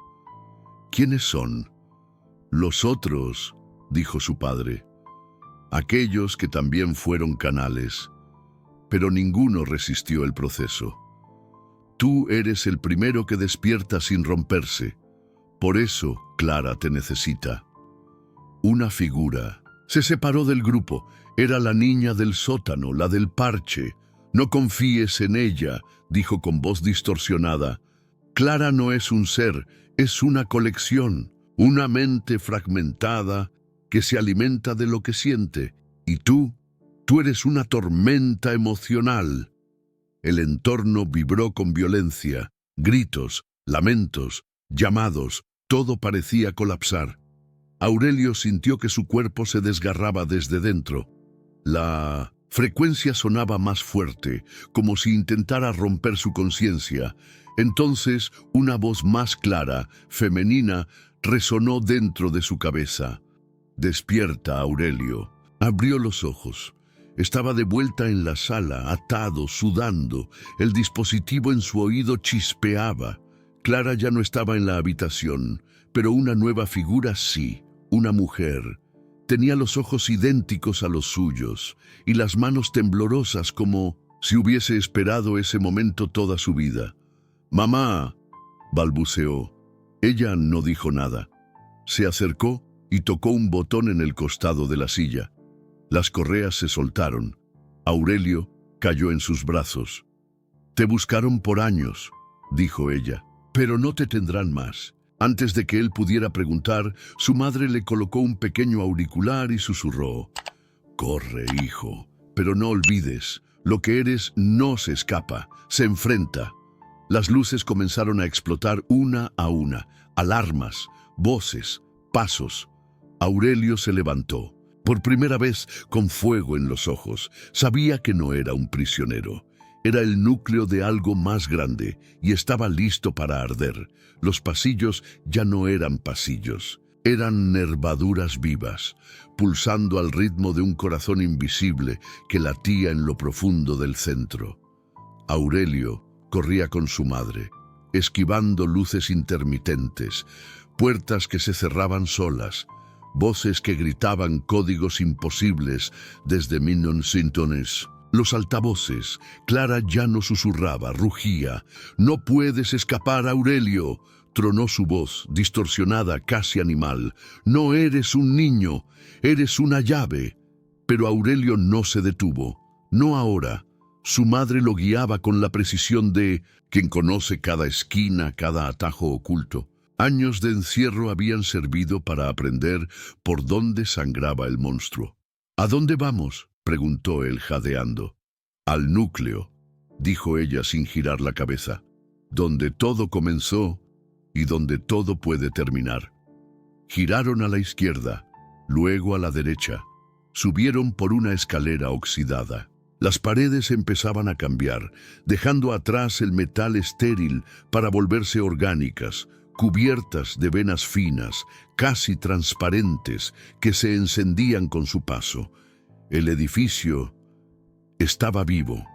¿Quiénes son? Los otros, dijo su padre. Aquellos que también fueron canales, pero ninguno resistió el proceso. Tú eres el primero que despierta sin romperse. Por eso, Clara te necesita. Una figura se separó del grupo. Era la niña del sótano, la del parche. No confíes en ella, dijo con voz distorsionada. Clara no es un ser, es una colección, una mente fragmentada que se alimenta de lo que siente. Y tú eres una tormenta emocional. El entorno vibró con violencia, gritos, lamentos, llamados, todo parecía colapsar. Aurelio sintió que su cuerpo se desgarraba desde dentro. La frecuencia sonaba más fuerte, como si intentara romper su conciencia. Entonces, una voz más clara, femenina, resonó dentro de su cabeza. Despierta, Aurelio. Abrió los ojos. Estaba de vuelta en la sala, atado, sudando. El dispositivo en su oído chispeaba. Clara ya no estaba en la habitación, pero una nueva figura sí, una mujer. Tenía los ojos idénticos a los suyos y las manos temblorosas como si hubiese esperado ese momento toda su vida. «Mamá», balbuceó. Ella no dijo nada. Se acercó y tocó un botón en el costado de la silla. Las correas se soltaron. Aurelio cayó en sus brazos. «Te buscaron por años», dijo ella, «pero no te tendrán más». Antes de que él pudiera preguntar, su madre le colocó un pequeño auricular y susurró: «Corre, hijo, pero no olvides, lo que eres no se escapa, se enfrenta». Las luces comenzaron a explotar una a una, alarmas, voces, pasos. Aurelio se levantó, por primera vez con fuego en los ojos. Sabía que no era un prisionero. Era el núcleo de algo más grande y estaba listo para arder. Los pasillos ya no eran pasillos, eran nervaduras vivas, pulsando al ritmo de un corazón invisible que latía en lo profundo del centro. Aurelio corría con su madre, esquivando luces intermitentes, puertas que se cerraban solas, voces que gritaban códigos imposibles desde Sintones. Los altavoces. Clara ya no susurraba, rugía. «No puedes escapar, Aurelio», tronó su voz, distorsionada, casi animal. «No eres un niño, eres una llave». Pero Aurelio no se detuvo. No ahora. Su madre lo guiaba con la precisión de quien conoce cada esquina, cada atajo oculto. Años de encierro habían servido para aprender por dónde sangraba el monstruo. «¿A dónde vamos?», preguntó él jadeando. «Al núcleo», dijo ella sin girar la cabeza, «donde todo comenzó y donde todo puede terminar». Giraron a la izquierda, luego a la derecha. Subieron por una escalera oxidada. Las paredes empezaban a cambiar, dejando atrás el metal estéril para volverse orgánicas, cubiertas de venas finas, casi transparentes, que se encendían con su paso. El edificio estaba vivo.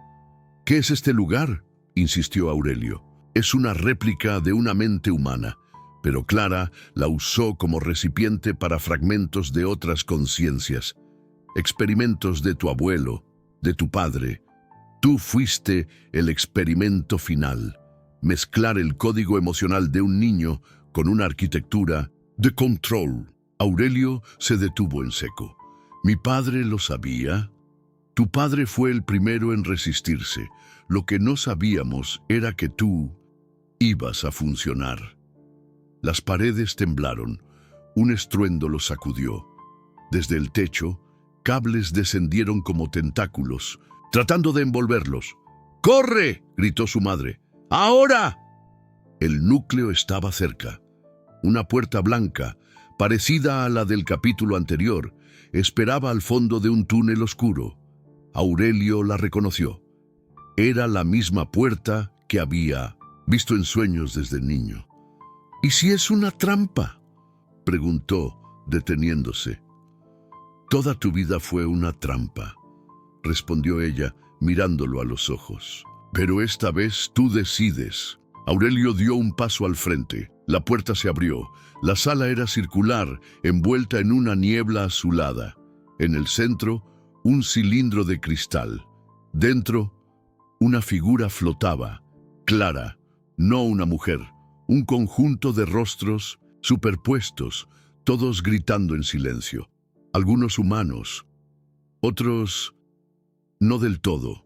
«¿Qué es este lugar?», insistió Aurelio. «Es una réplica de una mente humana, pero Clara la usó como recipiente para fragmentos de otras conciencias, experimentos de tu abuelo, de tu padre, Tú fuiste el experimento final. Mezclar el código emocional de un niño con una arquitectura de control. Aurelio se detuvo en seco. ¿Mi padre lo sabía? Tu padre fue el primero en resistirse. Lo que no sabíamos era que tú ibas a funcionar. Las paredes temblaron. Un estruendo los sacudió. Desde el techo, cables descendieron como tentáculos, tratando de envolverlos. ¡Corre!, gritó su madre. ¡Ahora! El núcleo estaba cerca. Una puerta blanca, parecida a la del capítulo anterior, esperaba al fondo de un túnel oscuro. Aurelio la reconoció. Era la misma puerta que había visto en sueños desde niño. ¿Y si es una trampa?, preguntó, deteniéndose. Toda tu vida fue una trampa, respondió ella, mirándolo a los ojos. Pero esta vez tú decides. Aurelio dio un paso al frente. La puerta se abrió. La sala era circular, envuelta en una niebla azulada. En el centro, un cilindro de cristal. Dentro, una figura flotaba, clara, no una mujer. Un conjunto de rostros superpuestos, todos gritando en silencio. Algunos humanos, otros no del todo.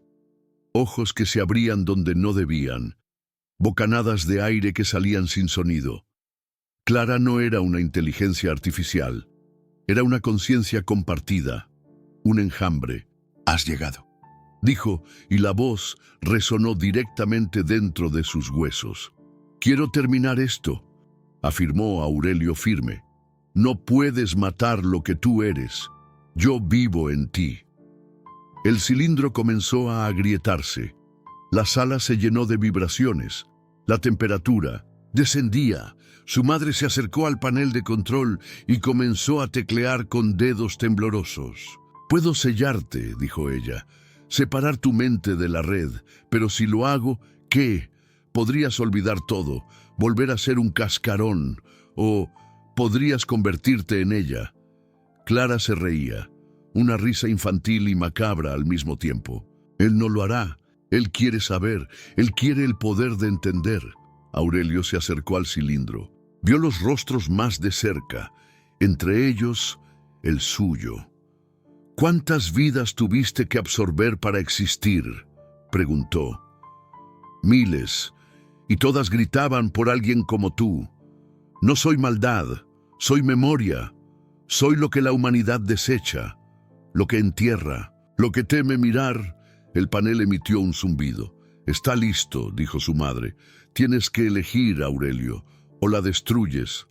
Ojos que se abrían donde no debían. Bocanadas de aire que salían sin sonido. Clara no era una inteligencia artificial. Era una conciencia compartida. Un enjambre. «Has llegado», dijo, y la voz resonó directamente dentro de sus huesos. «Quiero terminar esto», afirmó Aurelio firme. «No puedes matar lo que tú eres. Yo vivo en ti». El cilindro comenzó a agrietarse. La sala se llenó de vibraciones. La temperatura descendía. Su madre se acercó al panel de control y comenzó a teclear con dedos temblorosos. «Puedo sellarte», dijo ella, «separar tu mente de la red, pero si lo hago, ¿qué? Podrías olvidar todo, volver a ser un cascarón, o podrías convertirte en ella». Clara se reía, una risa infantil y macabra al mismo tiempo. «Él no lo hará. Él quiere saber. Él quiere el poder de entender». Aurelio se acercó al cilindro. Vio los rostros más de cerca, entre ellos el suyo. «¿Cuántas vidas tuviste que absorber para existir?», preguntó. «Miles, y todas gritaban por alguien como tú. No soy maldad, soy memoria. Soy lo que la humanidad desecha, lo que entierra, lo que teme mirar». El panel emitió un zumbido. «Está listo», dijo su madre. «Tienes que elegir, Aurelio. O la destruyes,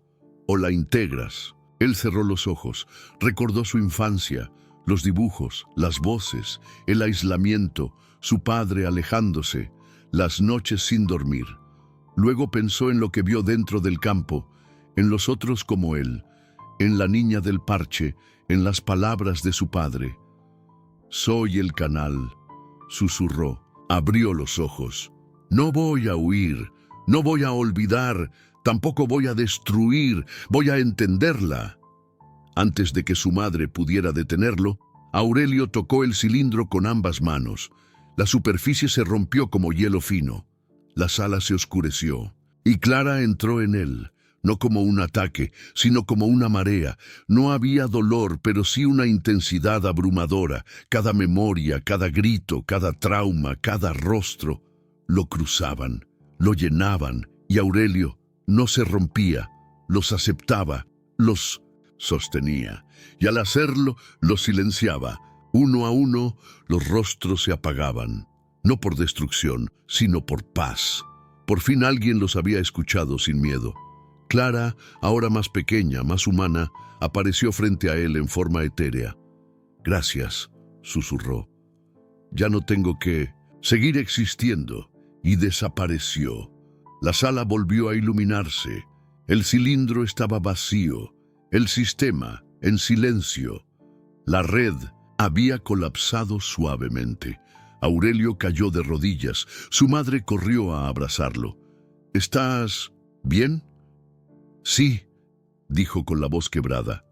o la integras». Él cerró los ojos, recordó su infancia, los dibujos, las voces, el aislamiento, su padre alejándose, las noches sin dormir. Luego pensó en lo que vio dentro del campo, en los otros como él, en la niña del parche, en las palabras de su padre. «Soy el canal», susurró. Abrió los ojos. «No voy a huir, no voy a olvidar, tampoco voy a destruir, voy a entenderla». Antes de que su madre pudiera detenerlo, Aurelio tocó el cilindro con ambas manos. La superficie se rompió como hielo fino. La sala se oscureció, y Clara entró en él, no como un ataque, sino como una marea. No había dolor, pero sí una intensidad abrumadora. Cada memoria, cada grito, cada trauma, cada rostro, lo cruzaban, lo llenaban, y Aurelio no se rompía, los aceptaba, los sostenía, y al hacerlo los silenciaba. Uno a uno, los rostros se apagaban, no por destrucción, sino por paz. Por fin alguien los había escuchado sin miedo. Clara, ahora más pequeña, más humana, apareció frente a él en forma etérea. «Gracias», susurró. «Ya no tengo que seguir existiendo», y desapareció. La sala volvió a iluminarse. El cilindro estaba vacío, el sistema en silencio. La red había colapsado suavemente. Aurelio cayó de rodillas. Su madre corrió a abrazarlo. «¿Estás bien?». «Sí», dijo con la voz quebrada,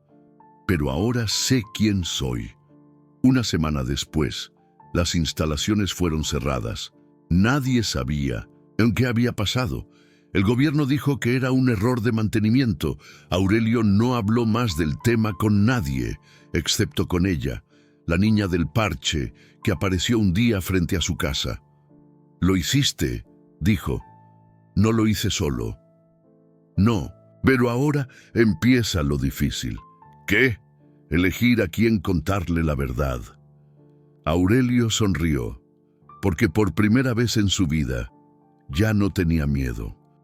«pero ahora sé quién soy». Una semana después, Las instalaciones fueron cerradas. Nadie sabía en qué había pasado. El gobierno dijo que era un error de mantenimiento. Aurelio no habló más del tema con nadie, excepto con ella, la niña del parche, que apareció un día frente a su casa. «¿Lo hiciste?», dijo. «No lo hice solo». «No, pero ahora empieza lo difícil». «¿Qué?». «Elegir a quién contarle la verdad». Aurelio sonrió, porque por primera vez en su vida ya no tenía miedo.